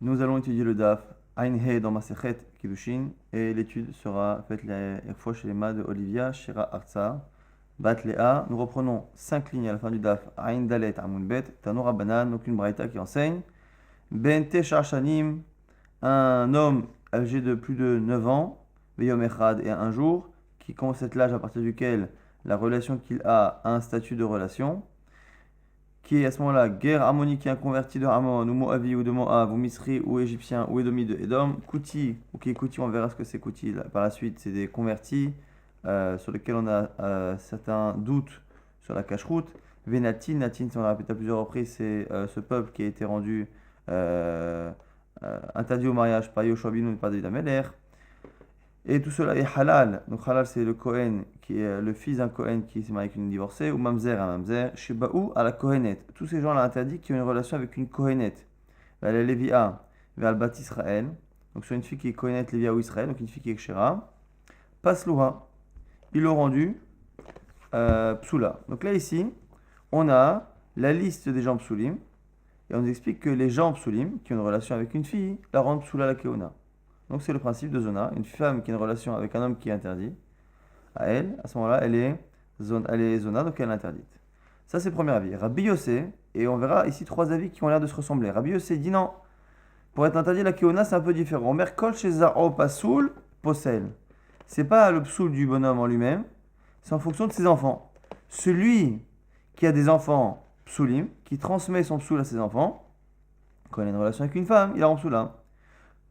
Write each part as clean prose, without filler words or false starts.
Nous allons étudier le Daf Ain He dans Masechet Kiddushin et l'étude sera faite la fois chez les mains de Olivia Shira Arza Bat Lea. Nous reprenons 5 lignes à la fin du Daf Ain Dalet Amun Bet Tanura Banan, aucune braïta qui enseigne Ben Tesha Shanim, un homme âgé de plus de 9 ans, Veyom Echad et un jour, qui commence l'âge à partir duquel la relation qu'il a un statut de relation, qui est à ce moment-là guerre harmonique, un converti de Hamon, ou Moavi ou de Moab, ou Misri, ou Égyptien, ou Édomi de Édom, Kouti, ou qui est Kouti, on verra ce que c'est Kouti par la suite, c'est des convertis sur lesquels on a certains doutes sur la cache-route. Venatin, Natin, si on l'a répété à plusieurs reprises, c'est ce peuple qui a été rendu interdit au mariage par Yoshua Binu et par David Ameler. Et tout cela est halal. Donc halal c'est le Kohen qui est le fils d'un Kohen qui s'est marié avec une divorcée, ou mamzer un mamzer, Shebaou à la Kohenet. Tous ces gens-là interdits qui ont une relation avec une Kohenet. La Lévia vers le Bat Israël. Donc sur une fille qui est Kohenet, Lévia ou Israël, donc une fille qui est Kshera. Paslouha. Ils l'ont rendu Psoula. Donc là ici, on a la liste des gens Psoulim. Et on nous explique que les gens Psoulim qui ont une relation avec une fille la rendent Psoula la Keona. Donc c'est le principe de Zona. Une femme qui a une relation avec un homme qui est interdit, à elle, à ce moment-là, elle est Zona, donc elle est interdite. Ça c'est le premier avis. Rabbi Yossé, et on verra ici 3 avis qui ont l'air de se ressembler. Rabbi Yossé dit non, pour être interdit la Keona c'est un peu différent. Merkol chez Zaro Pasoul, Posel. C'est pas le psoul du bonhomme en lui-même, c'est en fonction de ses enfants. Celui qui a des enfants psoulim, qui transmet son psoul à ses enfants, quand il a une relation avec une femme, il a un psoula.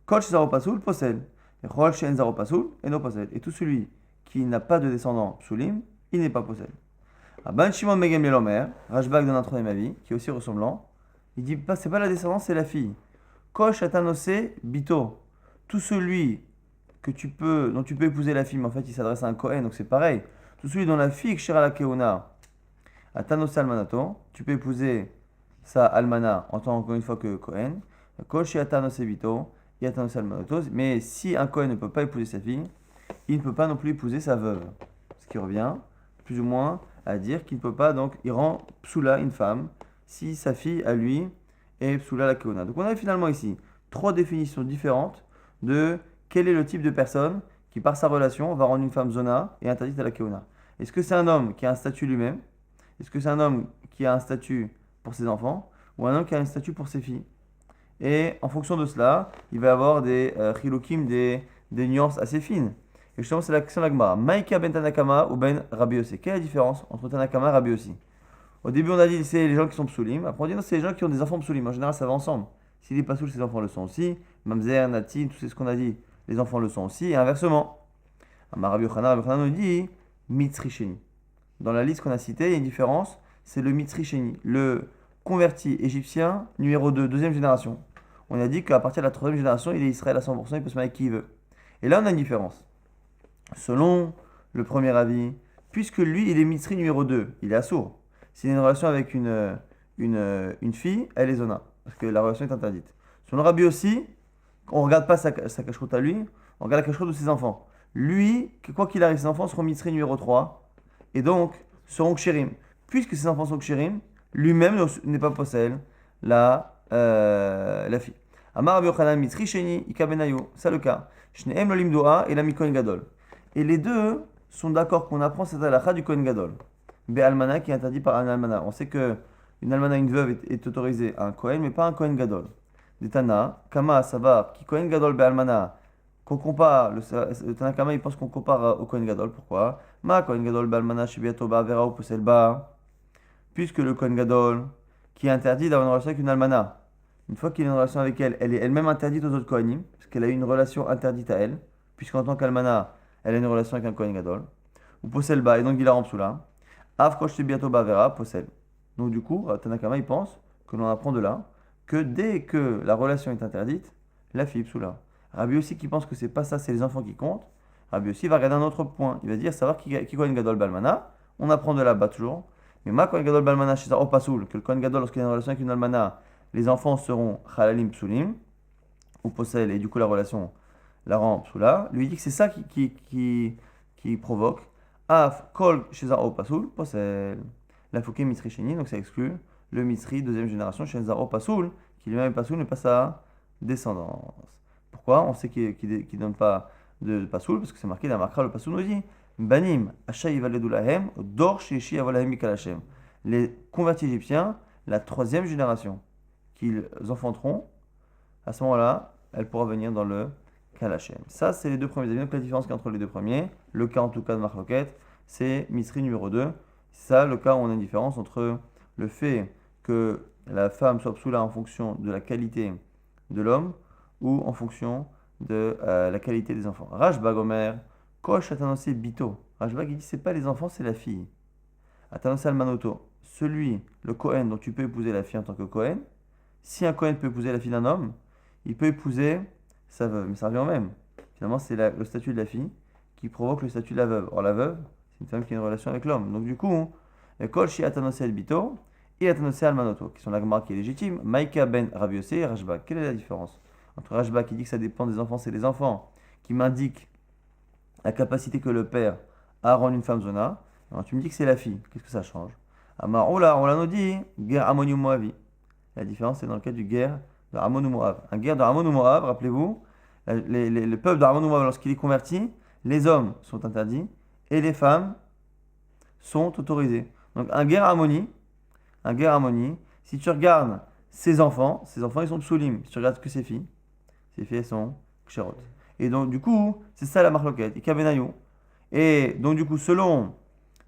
Kol Zaro Pasoul, Posel. Rol Shen Zaro Pasoul, et no Posel. Et tout celui qui n'a pas de descendant Psoulim, il n'est pas Posel. Ban Shimon Megem Lelomer, Rashbag donne un troisième avis, qui est aussi ressemblant. Il dit c'est pas la descendance, c'est la fille. Kol Shatanose Bito. Tout celui dont tu peux épouser la fille, mais en fait il s'adresse à un Kohen, donc c'est pareil. Tout celui dont la fille Kshira la Keuna, Atanos Almanato, tu peux épouser sa Almana en tant qu'une fois que Kohen. Kol Shatanose Bito. Mais si un Kohen ne peut pas épouser sa fille, il ne peut pas non plus épouser sa veuve. Ce qui revient plus ou moins à dire qu'il ne peut pas, donc il rend psoula une femme si sa fille à lui est psoula la keuna. Donc on a finalement ici 3 définitions différentes de quel est le type de personne qui par sa relation va rendre une femme zona et interdite à la keuna. Est-ce que c'est un homme qui a un statut lui-même? Est-ce que c'est un homme qui a un statut pour ses enfants? Ou un homme qui a un statut pour ses filles? Et en fonction de cela, il va y avoir des chilokim, des nuances assez fines. Et justement, c'est la question de la Gemara. Maïka ben Tanakama ou ben Rabbi Yossi. Quelle est la différence entre Tanakama et Rabbi Yossi? Au début, on a dit c'est les gens qui sont psoulim. Après, on dit non, c'est les gens qui ont des enfants psoulim. En général, ça va ensemble. S'il n'est pas soul, ses enfants le sont aussi. Mamzer, Natin, tout ce qu'on a dit, les enfants le sont aussi. Et inversement. Rabbi Yochanan nous dit Mitzri Sheni. Dans la liste qu'on a citée, il y a une différence. C'est le Mitzri Sheni, le converti égyptien numéro 2, deuxième génération. On a dit qu'à partir de la 3e génération, il est Israël à 100%, il peut se marier avec qui il veut. Et là, on a une différence. Selon le premier avis, puisque lui, il est Mitzri numéro 2, il est assourd. S'il a une relation avec une fille, elle est zona, parce que la relation est interdite. Selon Rabbi aussi, on ne regarde pas sa cache-route à lui, on regarde la cache-route de ses enfants. Lui, quoi qu'il arrive, ses enfants seront Mitzri numéro 3, et donc seront kshérim. Puisque ses enfants sont kshérim, lui-même n'est pas possède la fille. Amar Rabbi Yochanan Mitzri Sheni Ika Benayo, c'est le cas. Shneem Lolim Doa et la Kohen Gadol. Et les deux sont d'accord qu'on apprend cette halakha du Kohen Gadol. Be Almana qui est interdit par un Almana. On sait que une Almana, une veuve, est autorisée à un Kohen, mais pas un Kohen Gadol. Detana, Kama Savar, qui Kohen Gadol Be Almana, qu'on compare, le Tana Kama il pense qu'on compare au Kohen Gadol. Pourquoi? Ma Kohen Gadol Be Almana Shibiato Ba Vera ou Poselba. Puisque le Kohen Gadol, qui est interdit d'avoir une relation avec une Almana, une fois qu'il a une relation avec elle, elle est elle-même interdite aux autres Kohanim, parce qu'elle a eu une relation interdite à elle, puisqu'en tant qu'Almana, elle a une relation avec un Kohen Gadol. Ou Posel Ba, et donc il la rend Psoula. Av Kosh Biato Ba Vera, Posel. Donc du coup, Tanakama, il pense que l'on apprend de là que dès que la relation est interdite, la fille Psoula. Rabbi aussi qui pense que c'est pas ça, c'est les enfants qui comptent. Rabbi aussi va regarder un autre point. Il va dire savoir qui Kohen Gadol Balmana. On apprend de là-bas toujours. Mais ma Kohen Gadol Balmana chez Zaro Pasoul, que le Kohen Gadol, lorsqu'il a une relation avec une Almana, les enfants seront Chalalim Psulim, ou Posel, et du coup la relation la rend Psula. Lui dit que c'est ça qui provoque Af Kol Shezaro Pasoul, Posel. La Fouké Mitri Sheni, donc ça exclut le Mitri deuxième génération, Shezaro Pasoul, qui lui-même est Pasoul, mais pas sa descendance. Pourquoi? On sait qu'il ne donne pas de pasoul, parce que c'est marqué dans Markra, le pasoul nous dit Banim, Asha Yivaledou Lahem, Dor Sheshi Avalahim Mikal Hashem. Les convertis égyptiens, la troisième génération qu'ils enfanteront, à ce moment-là, elle pourra venir dans le Kal Hashem. Ça, c'est les deux premiers avis. Donc la différence qu'il y a entre les deux premiers, le cas en tout cas de Marloquette, c'est Misri numéro 2. C'est ça le cas où on a une différence entre le fait que la femme soit psoula en fonction de la qualité de l'homme ou en fonction de la qualité des enfants. Rashbag Omer, Kosh Atanossé Bito. Rashbag il dit c'est pas les enfants, c'est la fille. Atanossé Almanoto, celui, le Kohen dont tu peux épouser la fille en tant que Kohen, si un Kohen peut épouser la fille d'un homme, il peut épouser sa veuve, mais ça revient au même. Finalement, c'est le statut de la fille qui provoque le statut de la veuve. Or, la veuve, c'est une femme qui a une relation avec l'homme. Donc, du coup, Kol Shi Atanossé Bito et Atanossé Almanoto, qui sont la Gemara qui est légitime, Maïka ben Rabbi Yossé et Rashbag. Quelle est la différence entre Rashbag qui dit que ça dépend des enfants, c'est les enfants, qui m'indique la capacité que le père a à rendre une femme zona. Alors, tu me dis que c'est la fille. Qu'est-ce que ça change? Amar, on l'a nous dit, guerre Ammon ou Moavi. La différence, c'est dans le cas du guerre de Ammon ou Moab. Un guerre de Ammon ou Moab, rappelez-vous, le peuple de Ammon ou Moab, lorsqu'il est converti, les hommes sont interdits et les femmes sont autorisées. Donc, un guerre Ammoni, si tu regardes ses enfants, ils sont psoulim. Si tu regardes que ses filles, elles sont kshérot. Et donc, du coup, c'est ça la marloquette. Et kabenayou. Et donc, du coup, selon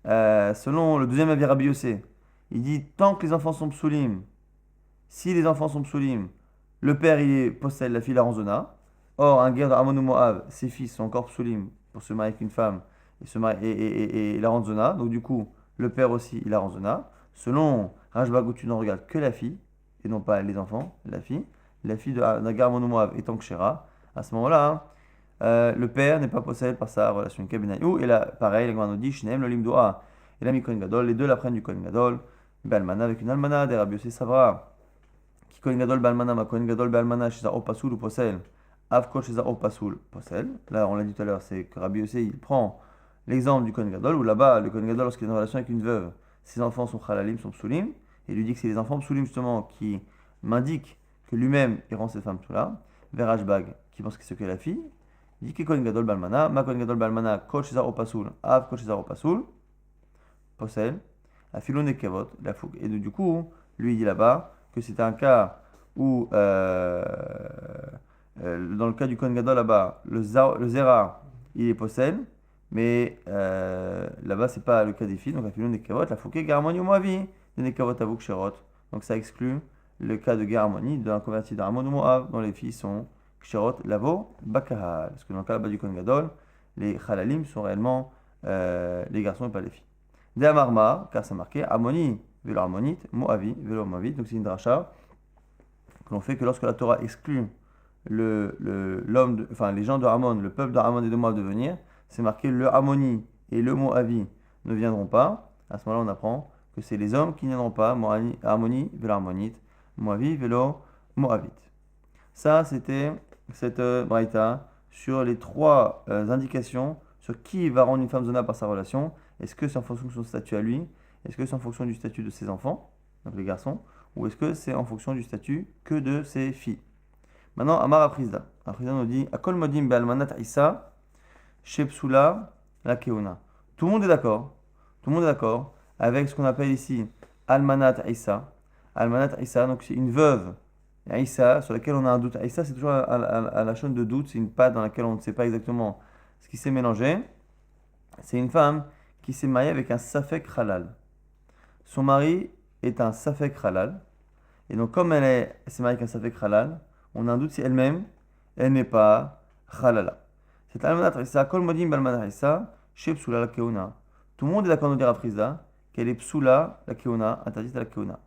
le deuxième avis Rabbi Yossé, il dit tant que les enfants sont psoulim, si les enfants sont psoulim, le père possède, la fille la ranzona. Or, un guerre de Ammon ou Moab, ses fils sont encore psoulim pour se marier avec une femme et la ranzona. Donc, du coup, le père aussi, il la ranzona. Selon Rashbag, où tu n'en regardes que la fille, et non pas les enfants, la fille d'un guerre Ammon ou Moab étant kshera, à ce moment-là, le père n'est pas possédé par sa relation kabinayou. Et là, pareil, la Gemara nous dit Shneem, le limdoa, et la Kohen Gadol, les deux la prennent du Kohen Gadol, Balmana avec une almana, des Rabbi Yossé Savra. Kohen Gadol Balmana, ma Kohen Gadol Balmana, chez Zaro Pasoul ou Posel, Avkol chez Zaro Pasoul, Posel. Là, on l'a dit tout à l'heure, c'est que Rabbi Yossé, il prend l'exemple du Kohen Gadol, où là-bas, le Kohen Gadol, lorsqu'il est en relation avec une veuve, ses enfants sont halalim, sont psoulim, et il lui dit que c'est les enfants psoulim, justement, qui m'indiquent que lui-même, il rend cette femme psoula. Verashbag, qui pense que c'est que la fille, il dit que Kohen Gadol Balmana, ma Kohen Gadol Balmana, Kol chez Zaro Pasoul, Avkol chez Zaro Pasoul, Posel, la filon des kavot, la fougue. Et du coup, lui, il dit là-bas, que c'est un cas où, dans le cas du Kohen Gadol là-bas, le Zera, il est possède, mais là-bas, c'est pas le cas des filles, donc la filon des kavot, la fougue, garmoni ou moavi, des kavot avuk sherot. Donc ça exclut le cas de garmoni, d'un converti d'Ammon ou Moab, dont les filles sont ksherot, lavo, bakahal. Parce que dans le cas là-bas du Kohen Gadol, les halalim sont réellement les garçons et pas les filles. De Amarma, car c'est marqué, Ammoni, vélo ammonite, Moavi, vélo moavite. Donc c'est une dracha que l'on fait que lorsque la Torah exclut les gens de Ammon, le peuple d'Ammon et de Moab de venir, c'est marqué le Ammoni et le Moavi ne viendront pas. À ce moment-là, on apprend que c'est les hommes qui ne viendront pas, Ammoni, vélo ammonite, Moavi, vélo moavite. Ça, c'était cette braïta sur les trois indications sur qui va rendre une femme zona par sa relation. Est-ce que c'est en fonction de son statut à lui? Est-ce que c'est en fonction du statut de ses enfants, donc les garçons? Ou est-ce que c'est en fonction du statut que de ses filles? Maintenant, Amar Aprizda. Aprizda nous dit Akol modim be'almanat Isa, shepsula la keuna. Tout le monde est d'accord. Tout le monde est d'accord avec ce qu'on appelle ici Almanat Isa. Almanat Isa, donc c'est une veuve Aïssa, sur laquelle on a un doute. Aïssa, c'est toujours à la chaîne de doute, c'est une pâte dans laquelle on ne sait pas exactement ce qui s'est mélangé. C'est une femme qui s'est mariée avec un Safek Halal. Son mari est un Safek Halal. Et donc, comme elle s'est mariée avec un Safek Halal, on a un doute si elle-même, elle n'est pas Halala. C'est Almanat Aïssa, Kol Modim Balmanat Aïssa, chez Psoula la Keuna. Tout le monde est d'accord de dire à Frisda qu'elle est Psoula la Keuna, interdite à la Keuna.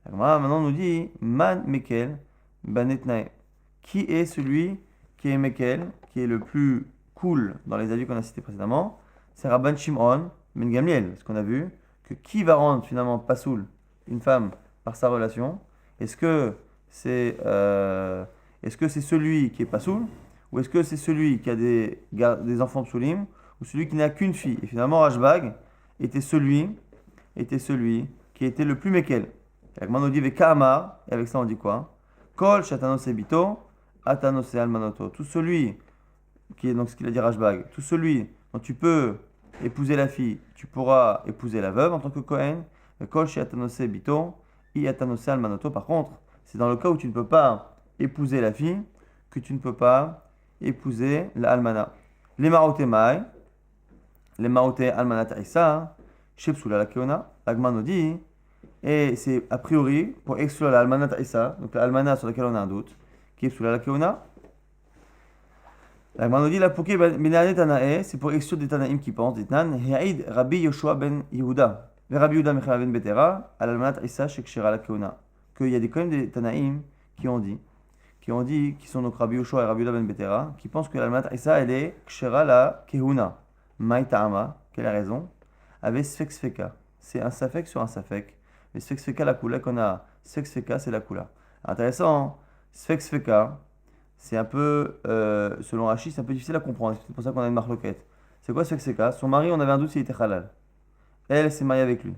La Gemara maintenant nous dit Man Mekel Banetnae. Qui est celui qui est Mekel, qui est le plus cool dans les avis qu'on a cités précédemment? C'est Rabban Shimon Ben Gamliel. Parce qu'on a vu que qui va rendre finalement Pasoul, une femme, par sa relation? Est-ce que c'est celui qui est Pasoul? Ou est-ce que c'est celui qui a des enfants Psoulim? Ou celui qui n'a qu'une fille? Et finalement, Rashbag était celui qui était le plus Mekel. Avec Manodi avec Kahamar, et avec ça on dit quoi? Kol shatanose bito, atanose almanoto. Tout celui qui est donc ce qu'il a dit Rashbag, tout celui dont tu peux épouser la fille, tu pourras épouser la veuve en tant que Kohen. Kol shatanose bito, i atanose almanoto. Par contre, c'est dans le cas où tu ne peux pas épouser la fille que tu ne peux pas épouser la almana. Les marotemai, les maroté almanat isa, shepsula la keona, l'agma nous dit, et c'est a priori pour exclure la almanat isa, donc la almana sur laquelle on a un doute, qui est psula la keona. L'agma nous dit la pouké benane tanae, c'est pour exclure des tanaïm qui pensent, ditnan, he'aid Rabbi Yoshua ben Yehuda, le Rabbi Yehuda Michal ben Betera, al almanat isa shekshira la keona. Qu'il y a quand même des tanaïm qui ont dit, qui sont donc Rabbi Yoshua et Rabbi Yehuda ben Betera, qui pensent que l'almanat isa elle est kshira la keuna. Maïtama, quelle est la raison? Avec Sfek-Sfeka. C'est un Safek sur un Safek. Mais Sfek-Sfeka, la Kula qu'on a. Sfek-Sfeka, c'est la Kula. Intéressant, hein? Sfek-Sfeka, c'est un peu, selon Rashi, c'est un peu difficile à comprendre. C'est pour ça qu'on a une marloquette. C'est quoi Sfek-Sfeka? Son mari, on avait un doute s'il était halal. Elle s'est mariée avec lui.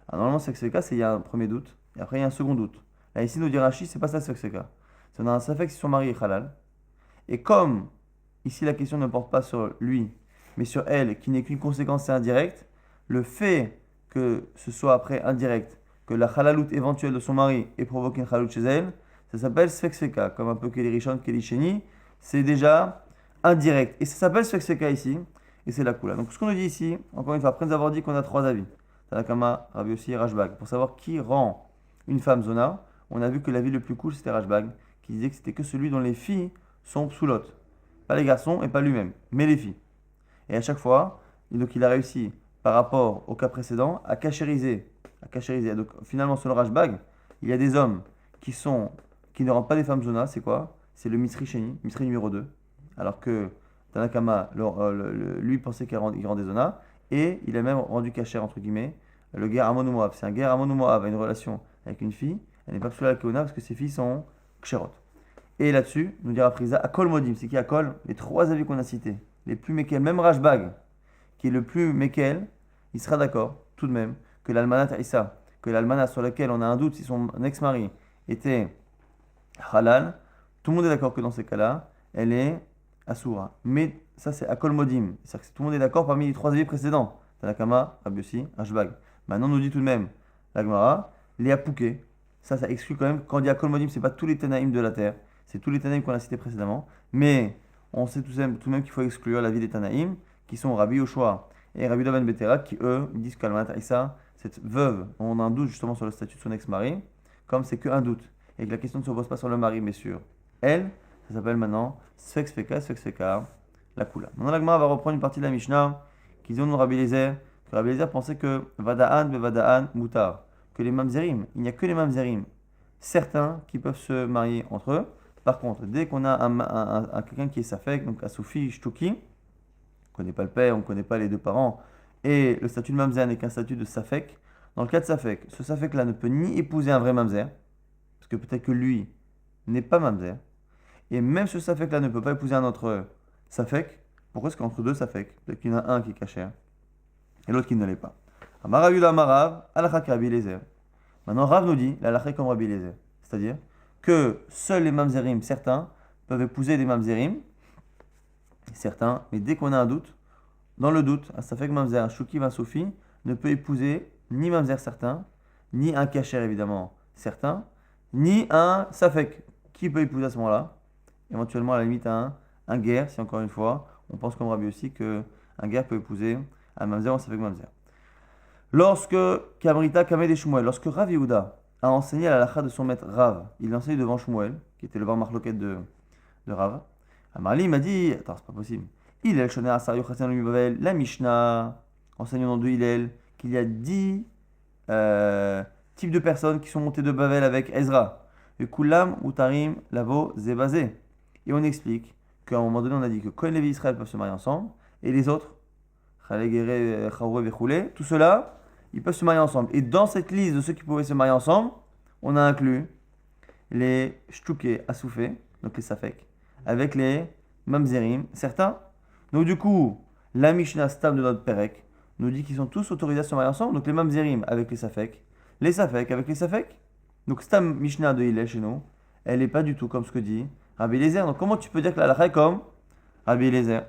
Alors, normalement, Sfek-Sfeka, c'est il y a un premier doute. Et après, il y a un second doute. Là, ici, nous dit Rashi, c'est pas ça Sfek-Sfeka. C'est on a un Safek si son mari est halal. Et comme, ici, la question ne porte pas sur lui, mais sur elle, qui n'est qu'une conséquence indirecte, le fait que ce soit après indirect, que la halalout éventuelle de son mari ait provoqué une halalout chez elle, ça s'appelle sfek-sfeka, comme un peu Keli Rishon, Keli Sheni, c'est déjà indirect. Et ça s'appelle sfek-sfeka ici, et c'est la kula. Donc ce qu'on nous dit ici, encore une fois, après nous avoir dit qu'on a trois avis, Tanakama, Rabbi Yossi et Rashbag, pour savoir qui rend une femme zona, on a vu que l'avis le plus cool c'était Rashbag, qui disait que c'était que celui dont les filles sont psulotes. Pas les garçons et pas lui-même, mais les filles. Et à chaque fois, donc il a réussi, par rapport au cas précédent, à cachériser. Donc finalement, selon Rashbag, il y a des hommes qui ne rendent pas des femmes zona, c'est quoi? C'est le Misri Sheni, Misri numéro 2. Alors que Tanakama, lui, pensait qu'il rendait zona. Et il a même rendu cachère, entre guillemets, le guerre Amon ou Moab. C'est un guerre Amon ou Moab a une relation avec une fille, elle n'est pas psula la keuna parce que ses filles sont kshérot. Et là-dessus, nous dira Frisa, Akol Modim, c'est qui Akol? Les trois avis qu'on a cités. Les plus méquels, même Rashbag, qui est le plus méquel, il sera d'accord, tout de même, que l'almanat Issa, que l'almanat sur laquelle on a un doute si son ex-mari était halal, tout le monde est d'accord que dans ces cas-là, elle est assoura. Mais ça, c'est Akol Modim. C'est-à-dire que tout le monde est d'accord parmi les trois avis précédents. Tanakama, Rabbi Yossi, Rashbag. Maintenant, on nous dit tout de même, la Gemara, les Apouké. Ça exclut quand même, quand on dit Akol Modim, c'est pas tous les Tanaïm de la terre, c'est tous les Tanaïm qu'on a cités précédemment, mais on sait tout de même qu'il faut exclure la vie des Tanaïm, qui sont Rabbi Yoshua et Rabbi Yehuda ben Betera, qui eux disent qu'Almanat Issa, cette veuve, on a un doute justement sur le statut de son ex-mari, comme c'est qu'un doute, et que la question ne se pose pas sur le mari, mais sur elle, ça s'appelle maintenant Sfek-Sfeka, la Kula. Maintenant, la Gemara va reprendre une partie de la Mishnah, qui dit au nom de Rabbi Eliezer, que Rabbi Eliezer pensait que Vada'an be Vada'an mutar, que les mamzerim, il n'y a que les mamzerim, certains qui peuvent se marier entre eux. Par contre, dès qu'on a quelqu'un qui est safek, donc à Soufi, Shtuki, on ne connaît pas le père, on ne connaît pas les deux parents, et le statut de mamzer n'est qu'un statut de safek, dans le cas de safek, ce safek-là ne peut ni épouser un vrai mamzer, parce que peut-être que lui n'est pas mamzer, et même ce safek-là ne peut pas épouser un autre safek. Pourquoi est-ce qu'entre deux safek, peut-être qu'il y en a un qui est cachère, et l'autre qui ne l'est pas. Amaraviuda Amarav, Alachak Rabbi Eliezer. Maintenant, Rav nous dit, la halakha est comme Rabbi Eliezer, c'est-à-dire que seuls les mamzerim, certains, peuvent épouser des mamzerim, certains, mais dès qu'on a un doute, dans le doute, un safek mamzer, un chouki, un soufi, ne peut épouser ni mamzer certain, ni un kacher évidemment certain, ni un safek. Qui peut épouser à ce moment-là? Éventuellement, à la limite, un guerre, si encore une fois, on pense comme Rabbi aussi que un guerre peut épouser un mamzer ou un safek mamzer. Lorsque Kamrita Kamed et Shmuel, lorsque Rav Yehuda a enseigné à la halakha de son maître Rav, il l'a enseigné devant Shmuel, qui était le bar marloquet de Rav. Amarli m'a dit, attends, c'est pas possible. Hillel Shoner Asar Yochatzin Lumi Bavel, la Mishnah, enseigne au nom de Hillel, qu'il y a 10 types de personnes qui sont montées de Bavel avec Ezra. Et Kulam, Utarim, Lavo, Zebazé. Et on explique qu'à un moment donné, on a dit que Kohen Levi Israël peuvent se marier ensemble, et les autres, Chalegere, Charoue, Vechoulé, tout cela, ils peuvent se marier ensemble. Et dans cette liste de ceux qui pouvaient se marier ensemble, on a inclus les Shtuké Asoufé, donc les Safek, avec les Mamzerim, certains. Donc du coup, la Mishnah Stam de notre Perek nous dit qu'ils sont tous autorisés à se marier ensemble. Donc les Mamzerim avec les Safek avec les Safek. Donc Stam Mishnah de Hillel chez nous, elle n'est pas du tout comme ce que dit Rabbi Eliezer. Donc comment tu peux dire que la halakha est comme Rabbi Eliezer?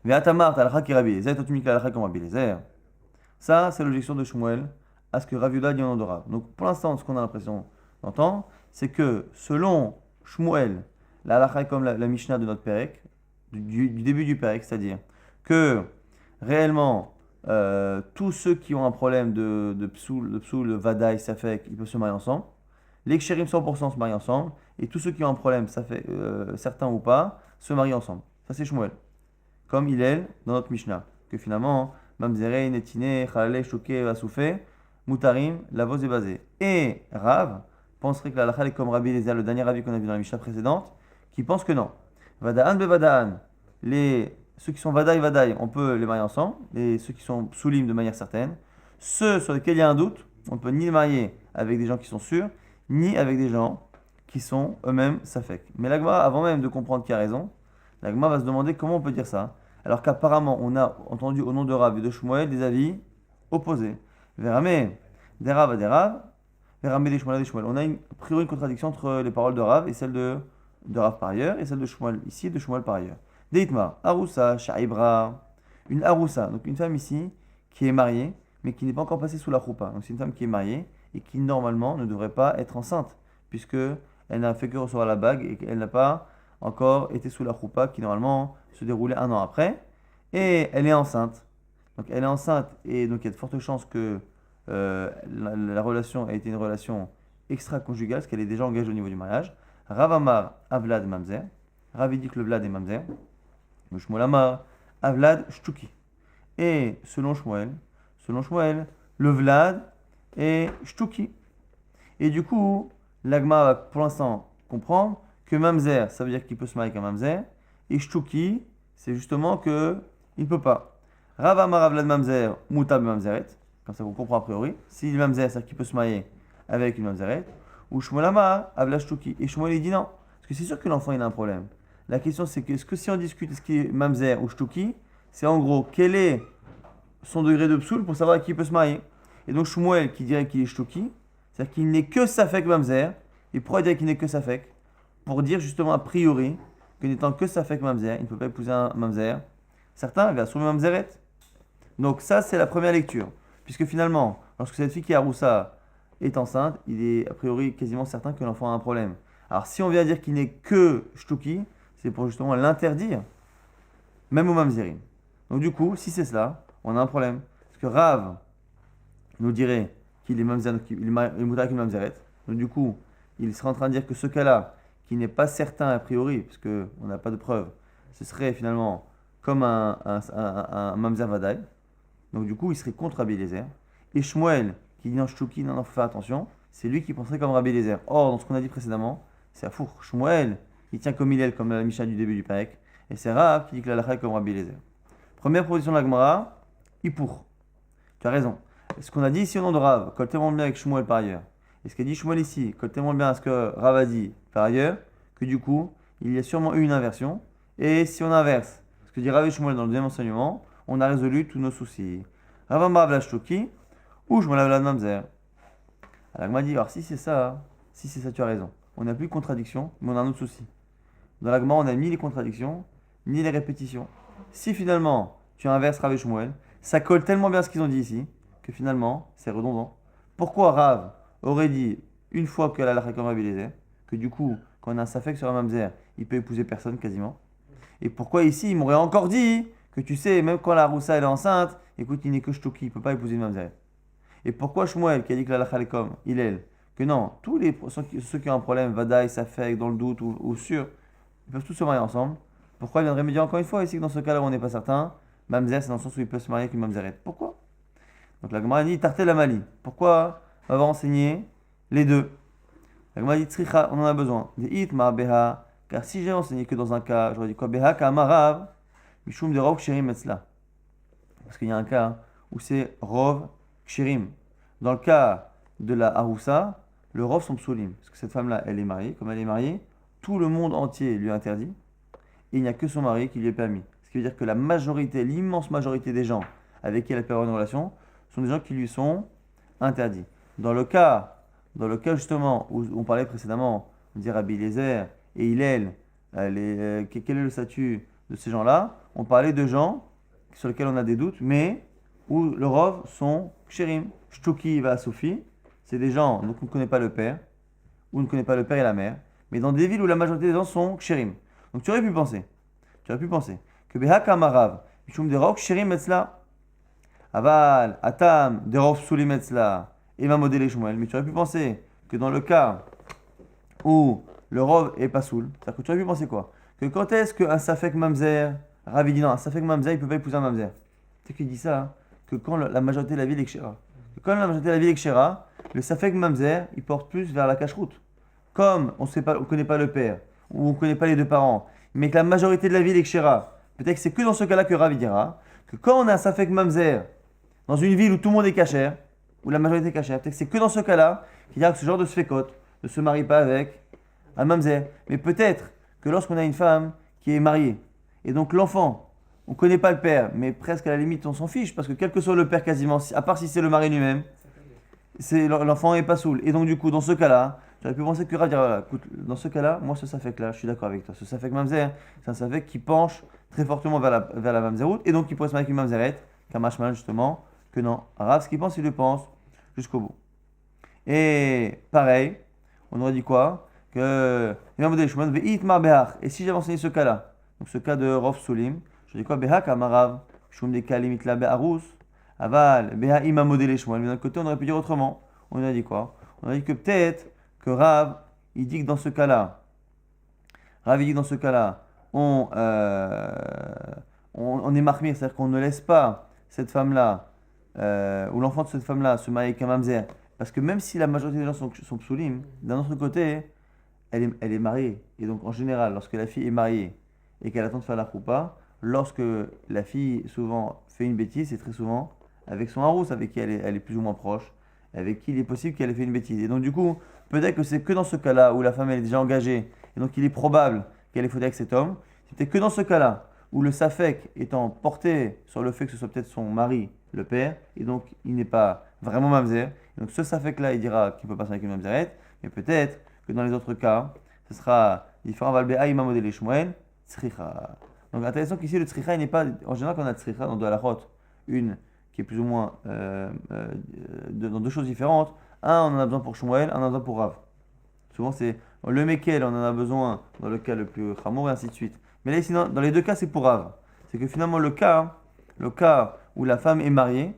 Ve'atamar, ta halakha qui est Rabbi Eliezer, toi tu me dis que la halakha est comme Rabbi Eliezer. Ça, c'est l'objection de Shmuel à ce que Rav Yehuda dit en nom de Rav. Donc pour l'instant, ce qu'on a l'impression d'entendre, c'est que selon Shmuel, la halakha est comme la Mishnah de notre Pérec, du début du Pérec, c'est-à-dire que réellement, tous ceux qui ont un problème de psoul, vadaï, safek, ils peuvent se marier ensemble. Les kshérim 100% se marient ensemble. Et tous ceux qui ont un problème, certains ou pas, se marient ensemble. Ça, c'est Shmuel. Comme Hillel dans notre Mishnah. Que finalement, mamzerei, netine, chalale, choqué, asoufé, mutarim, lavos et basé. Et Rav penserait que la halakha est comme Rabbi Eliezer, le dernier Rabbi qu'on a vu dans la Mishnah précédente, qui pense que non. Vadaan bevadaan, ceux qui sont vadaï, on peut les marier ensemble. Et ceux qui sont soulim de manière certaine. Ceux sur lesquels il y a un doute, on ne peut ni les marier avec des gens qui sont sûrs, ni avec des gens qui sont eux-mêmes safek. Mais l'agma, avant même de comprendre qui a raison, l'agma va se demander comment on peut dire ça, alors qu'apparemment on a entendu au nom de Rav et de Shmuel des avis opposés. Véramé, des Rav à des Rav, Véramé des Shmuel à des Shmuel. On a a priori une contradiction entre les paroles de Rav et celles de Rav par ailleurs, et celle de Shmuel ici et de Shmuel par ailleurs. Deitma, Aroussa, Shaibra, une Aroussa, donc une femme ici qui est mariée, mais qui n'est pas encore passée sous la choupa. Donc c'est une femme qui est mariée et qui normalement ne devrait pas être enceinte, puisque elle n'a fait que recevoir la bague et qu'elle n'a pas encore été sous la choupa qui normalement se déroulait un an après. Et elle est enceinte. Donc elle est enceinte et donc il y a de fortes chances que la relation ait été une relation extra-conjugale, parce qu'elle est déjà engagée au niveau du mariage. Rav Amar, Avlad Mamzer. Rav dit que le Vlad est Mamzer. Le Shmuel Amar, Avlad Shtuki. Et selon Shmuel, le Vlad est Shtuki. Et du coup, l'agma va pour l'instant comprendre que Mamzer, ça veut dire qu'il peut se marier avec un Mamzer. Et Shtuki, c'est justement qu'il ne peut pas. Rav Amar Avlad Mamzer, Mutab Mamzeret. Comme ça, vous comprenez a priori. Si le Mamzer, c'est-à-dire qu'il peut se marier avec une Mamzeret. Ou Shmuel Amar, Avlad Shtuki. Et Shmuel, il dit non. Parce que c'est sûr que l'enfant, il a un problème. La question, c'est que, est-ce que si on discute ce qui est Mamzer ou Shtuki, c'est en gros, quel est son degré de psoul pour savoir à qui il peut se marier. Et donc Shmuel qui dirait qu'il est Shtuki, c'est-à-dire qu'il n'est que Safek Mamzer. Et pourquoi dire qu'il n'est que Safek? Pour dire justement a priori que n'étant que Safek Mamzer, il ne peut pas épouser un Mamzer. Certains versent sur le Mamzeret. Donc ça, c'est la première lecture. Puisque finalement, lorsque cette fille qui est Aroussa est enceinte, il est a priori quasiment certain que l'enfant a un problème. Alors si on vient dire qu'il n'est que Shtuki, c'est pour justement l'interdire, même au Mamzerim. Donc du coup, si c'est cela, on a un problème. Parce que Rav nous dirait qu'il est Mamzer, qu'il est moutar avec une Mamzeret. Donc du coup, il serait en train de dire que ce cas-là, qui n'est pas certain a priori, parce qu'on n'a pas de preuve, ce serait finalement comme un Mamzer Vadaï. Donc du coup, il serait contre Rabbi Eliezer. Et Shmuel, qui dit non, Shtuki, non, faut faire attention, c'est lui qui penserait comme Rabbi Eliezer. Or, dans ce qu'on a dit précédemment, c'est à four. Shmuel, il tient comme Hillel, comme la Mishnah du début du Parek. Et c'est Rav qui dit que la halakha est comme Rabbi Eliezer. Première position de la Gemara, Hippour. Tu as raison. Ce qu'on a dit ici au nom de Rav, colle tellement bien avec Shmuel par ailleurs. Et ce qu'a dit Shmuel ici, colle tellement bien à ce que Rav a dit par ailleurs, que du coup, il y a sûrement eu une inversion. Et si on inverse ce que dit Rav et Shmuel dans le deuxième enseignement, on a résolu tous nos soucis. Rav Amar Avlad Shtuki, ou Shmuel Avlad Mamzer. Alors Gemara dit, alors si c'est ça, tu as raison. On n'a plus de contradiction, mais on a un autre souci. Dans la Gemara, on a ni les contradictions, ni les répétitions. Si finalement, tu inverses Rav et Shmuel, ça colle tellement bien à ce qu'ils ont dit ici, que finalement, c'est redondant. Pourquoi Rav aurait dit une fois que la halakha est comme Rabbi Eliezer, que du coup, quand on a un safek sur un mamzer, il peut épouser personne quasiment. Et pourquoi ici, il m'aurait encore dit que tu sais, même quand la roussa elle est enceinte, écoute, il n'est que shtoki, il ne peut pas épouser une mamzer. Et pourquoi Shmuel, qui a dit que la halakha est comme Hillel, que non, tous ceux qui ont un problème, vadaï, safek, dans le doute ou sûr, ils peuvent tous se marier ensemble. Pourquoi il viendrait me dire encore une fois ici que dans ce cas-là où on n'est pas certain, mamzer c'est dans le sens où il peut se marier avec une mamzeret. Pourquoi? Donc la Gemara dit Tarté la Mali. Pourquoi on va enseigner les deux? La Gemara dit Tzricha, on en a besoin. Dit ma beha, car si j'ai enseigné que dans un cas, j'aurais dit quoi? Beha ka amarav, mishum de rov ksherim etzla. Parce qu'il y a un cas où c'est rov ksherim. Dans le cas de la haroussa, le rov sont psoulim. Parce que cette femme-là, elle est mariée. Comme elle est mariée, tout le monde entier lui est interdit. Et il n'y a que son mari qui lui est permis. Ce qui veut dire que la majorité, l'immense majorité des gens avec qui elle peut avoir une relation, sont des gens qui lui sont interdits. Dans le cas justement où on parlait précédemment on dit Rabbi Eliezer et Hillel, quel est le statut de ces gens-là? On parlait de gens sur lesquels on a des doutes, mais où le rov sont kshérim. Shtuki va à Sophie, c'est des gens dont on ne connaît pas le père, ou on ne connaît pas le père et la mère, mais dans des villes où la majorité des gens sont kshérim. Donc tu aurais pu penser que Behaka Marav, Mishum de Rov kshérim etzla, Aval, Atam, de Rov Sulim etzla, et Mamodé les Shmuel, mais tu aurais pu penser que dans le cas où le rov est pas soul, c'est-à-dire que tu aurais pu penser quoi? Que quand est-ce qu'un Safek Mamzer, Ravi dit non, un Safek Mamzer, il peut pas épouser un Mamzer. Tu sais qu'il dit ça, hein, que quand la majorité de la ville est Kshera. Quand la majorité de la ville est Kshera, le Safek Mamzer, il porte plus vers la cache-route. Comme on ne connaît pas le père, ou on ne connaît pas les deux parents, mais que la majorité de la ville est Kshera, peut-être que c'est que dans ce cas-là que Ravi dira que quand on a un Safek Mamzer dans une ville où tout le monde est Kacher, où la majorité est Kacher, peut-être que c'est que dans ce cas-là qu'il dira que ce genre de Sfekot ne se marie pas avec un Mamzer. Mais peut-être que lorsqu'on a une femme qui est mariée, et donc l'enfant, on ne connaît pas le père, mais presque à la limite on s'en fiche, parce que quel que soit le père quasiment, à part si c'est le mari lui-même, l'enfant n'est pas saoul. Et donc du coup, dans ce cas-là, j'aurais pu penser que Rav dira, voilà, écoute, dans ce cas-là, moi ce Safek-là, je suis d'accord avec toi. Ce Safek Mamzer, c'est un Safek qui penche très fortement vers la Mamzeroute, et donc qui pourrait se marier avec une Mamzeret, Kamashmal justement, que non. Rav, ce qu'il pense, il le pense jusqu'au bout. Et pareil, on aurait dit quoi? Que et si j'avais enseigné ce cas-là, donc ce cas de Rov Solim, je dis quoi? Behak Amarav, Shum de Kalimit la Be'arus, Aval, Beha Imamodé les Shmuel. Mais d'un côté, on aurait pu dire autrement. On aurait dit quoi? On aurait dit que peut-être que Rav, il dit que dans ce cas-là, on est marmir, c'est-à-dire qu'on ne laisse pas cette femme-là, ou l'enfant de cette femme-là, se marier avec un mamzer. Parce que même si la majorité des gens sont psoulim, d'un autre côté, elle est mariée. Et donc, en général, lorsque la fille est mariée et qu'elle attend de faire la choupa, lorsque la fille souvent fait une bêtise, c'est très souvent avec son harousse, avec qui elle est plus ou moins proche, avec qui il est possible qu'elle ait fait une bêtise. Et donc, du coup, peut-être que c'est que dans ce cas-là où la femme elle est déjà engagée, et donc il est probable qu'elle ait faute avec cet homme, c'est peut-être que dans ce cas-là où le safek étant porté sur le fait que ce soit peut-être son mari, le père, et donc il n'est pas vraiment mamzer. Donc ce safek-là, il dira qu'il ne peut pas se marier avec une mamzeret, mais peut-être que dans les autres cas, ce sera différent. Valbea imamodé les shmuel, tzricha. Donc intéressant qu'ici le tzricha, il n'est pas, en général quand on a tzricha dans de la halachot, une qui est plus ou moins dans deux choses différentes. Un, on en a besoin pour Shmuel, un, on en a besoin pour Rav. Souvent, c'est le Mekel, on en a besoin dans le cas le plus chamour et ainsi de suite. Mais là, sinon, dans les deux cas, c'est pour Rav. C'est que finalement, le cas où la femme est mariée,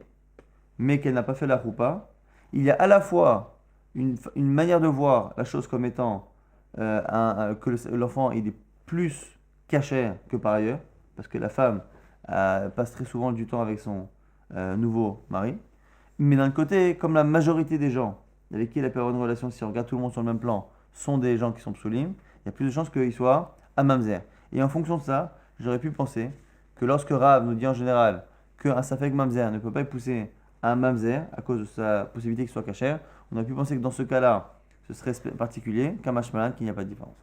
mais qu'elle n'a pas fait la roupa, il y a à la fois une manière de voir la chose comme étant que l'enfant il est plus caché que par ailleurs, parce que la femme passe très souvent du temps avec son nouveau mari. Mais d'un côté, comme la majorité des gens avec qui elle a pu avoir une relation, si on regarde tout le monde sur le même plan, sont des gens qui sont psoulim, il y a plus de chances qu'ils soient à mamzer. Et en fonction de ça, j'aurais pu penser que lorsque Rav nous dit en général qu'un safek mamzer ne peut pas épouser un mamzer à cause de sa possibilité qu'il soit cachère, on aurait pu penser que dans ce cas-là, ce serait particulier, qu'un mashmalan, qu'il n'y a pas de différence.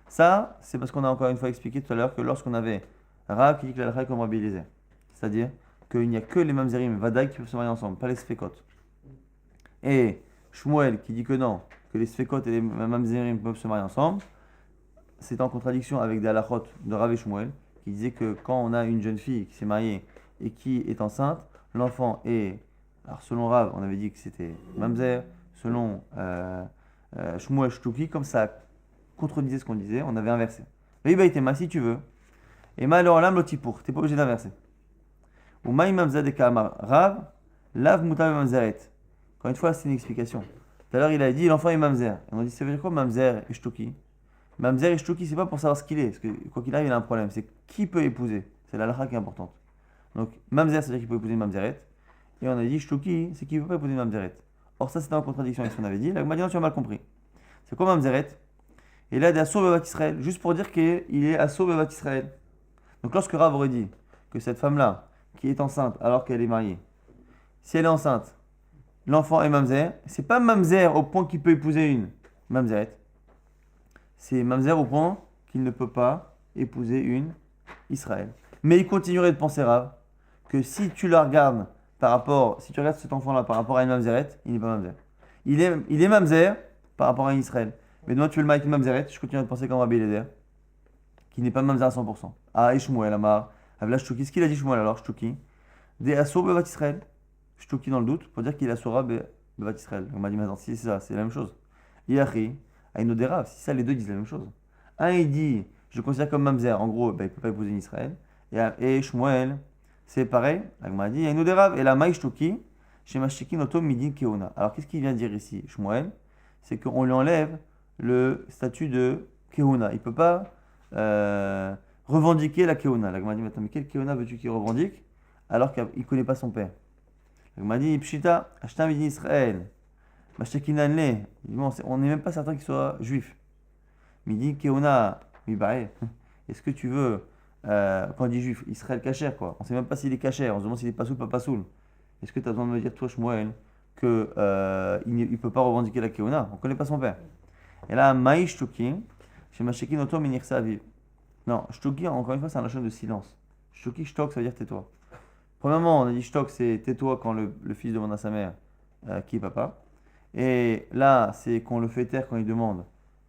Ça, c'est parce qu'on a encore une fois expliqué tout à l'heure que lorsqu'on avait Rav qui dit que la comme Rabbi Eliezer, c'est-à-dire qu'il n'y a que les mamzerim vadaï qui peuvent se marier ensemble, pas les sfekot. Et Shmuel qui dit que non, que les sfekot et les mamzerim peuvent se marier ensemble, c'est en contradiction avec des halachot de Rav et Shmuel qui disaient que quand on a une jeune fille qui s'est mariée et qui est enceinte, l'enfant est, alors selon Rav, on avait dit que c'était mamzer, selon Shmuel Shtuki, comme ça contredisait ce qu'on disait, on avait inversé. Mais il était si tu veux, et malheur l'âme l'otipour, t'es pas obligé d'inverser. Ou maïm mamzadeka amar Rav, lav mutam mamzeret. Encore une fois, c'est une explication. Tout à l'heure, il a dit l'enfant est mamzer. Et on a dit, ça veut dire quoi mamzer et shtuki? Mamzer et shtuki, c'est pas pour savoir ce qu'il est. Parce que quoi qu'il arrive, il a un problème. C'est qui peut épouser. C'est la halakha qui est importante. Donc, mamzer, c'est-à-dire qu'il peut épouser une mamzeret. Et on a dit shtuki, c'est qu'il ne peut pas épouser une mamzeret. Or, ça, c'était en contradiction avec ce qu'on avait dit. Là, maintenant, tu as mal compris. C'est quoi mamzeret? Et là, il est assaut bevat Israël. Juste pour dire qu'il est assaut bevat Israël. Donc, lorsque Rav aurait dit que cette femme-là, qui est enceinte alors qu'elle est mariée, si elle est enceinte, l'enfant est mamzer, c'est pas mamzer au point qu'il peut épouser une mamzeret. C'est mamzer au point qu'il ne peut pas épouser une Israël. Mais il continuerait de penser Rav que si tu la regardes si tu regardes cet enfant-là par rapport à une mamzeret, il n'est pas mamzer. Il est mamzer par rapport à une Israël. Mais demain, tu veux le maïk mamzeret, je continue à penser comme Rabbi Eliezer, qui n'est pas mamzer à 100%. Ah, et Shmuel, Amar, Avla Shtuki. Ce qu'il a dit Shmuel alors, Shtuki. Des assour bevat Israël. Shtuki dans le doute, pour dire qu'il assoura bevat Israël. On m'a dit, mais attends, si c'est ça, c'est la même chose. Yachi, Aïnodera, si ça, les deux disent la même chose. Un, il dit, je le considère comme mamzer, en gros, il ne peut pas épouser une Israël. Et Shmuel, c'est pareil, il m'a dit, Aïnodera, et la maï Shtuki, chez Mashiki Noto Midin Keona. Alors, qu'est-ce qu'il vient de dire ici, Shmuel? C'est qu'on lui enlève le statut de Keuna. Il ne peut pas revendiquer la Keuna. La Gemara dit, mais quel Keuna veux-tu qu'il revendique alors qu'il ne connaît pas son père? La Gemara dit, Pshita, Ashtam Midin Israël, Mashtekinanle. Bon, on n'est même pas certain qu'il soit juif. Midi Keuna, Mibae. Est-ce que tu veux, quand on dit juif, Israël Kacher, quoi? On ne sait même pas s'il est Kacher, on se demande s'il est pas soul, pas soul. Est-ce que tu as besoin de me dire, toi, Shmuel, qu'il ne peut pas revendiquer la Keuna? On ne connaît pas son père. Et là, Maï Shtuki, chez Masheki Noto Minirsa Aviv. Non, Shtuki, encore une fois, c'est un lâchon de silence. Shtuki, Shtok, ça veut dire tais-toi. Premièrement, on a dit Shtok, c'est tais-toi quand le fils demande à sa mère qui est papa. Et là, c'est qu'on le fait taire quand il demande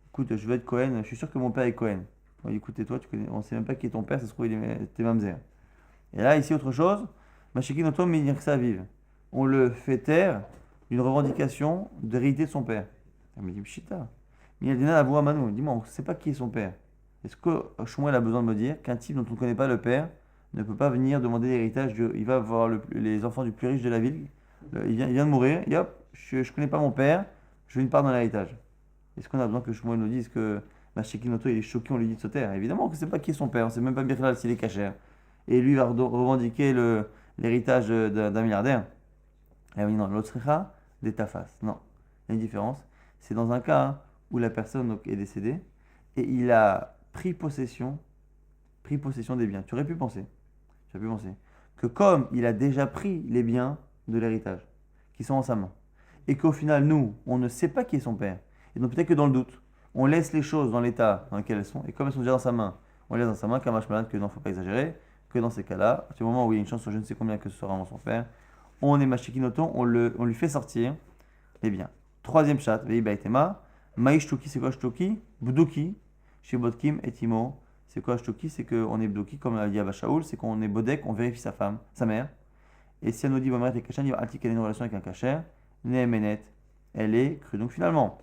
écoute, je veux être Cohen, je suis sûr que mon père est Cohen. On dit écoute, tais-toi, on ne sait même pas qui est ton père, ça se trouve, t'es mamzer. Et là, ici, autre chose, Masheki Noto Minirsa Aviv. On le fait taire d'une revendication d'hérité de son père. Il me dit Pshita. Mais il a dit Manu, dis-moi, on ne sait pas qui est son père. Est-ce que Shmuel a besoin de me dire qu'un type dont on ne connaît pas le père ne peut pas venir demander l'héritage il va voir les enfants du plus riche de la ville, il vient de mourir, et hop, je ne connais pas mon père, je veux une part dans l'héritage. Est-ce qu'on a besoin que Shmuel nous dise que Mashiki Noto il est choqué, on lui dit de se taire? Évidemment qu'on ne sait pas qui est son père, on ne sait même pas bien s'il est cachère. Et lui va revendiquer l'héritage d'un milliardaire. Et oui, non, l'autre des tafas. Non, il y a une différence. C'est dans un cas où la personne donc, est décédée et il a pris possession des biens. Tu aurais pu penser que comme il a déjà pris les biens de l'héritage qui sont en sa main et qu'au final, nous, on ne sait pas qui est son père, et donc peut-être que dans le doute, on laisse les choses dans l'état dans lequel elles sont, et comme elles sont déjà dans sa main, on les laisse dans sa main, Kamash Malade, que non, faut pas exagérer, que dans ces cas-là, à partir du moment où il y a une chance sur je ne sais combien que ce sera vraiment son père, on est Mashikinoto, on lui fait sortir les biens. Troisième chat, Veibaitema. Maï Shtuki, c'est quoi Shtuki? Bduki, chez Bodkim et Timo. C'est quoi Shtuki? C'est qu'on est Bduki, comme l'a dit Abba Shaoul, c'est qu'on est Bodek, on vérifie sa femme, sa mère. Et si elle nous dit Bomeret et Kachan, il va qu'elle a une relation avec un Kacher, Nehemenet, elle est crue. Donc finalement,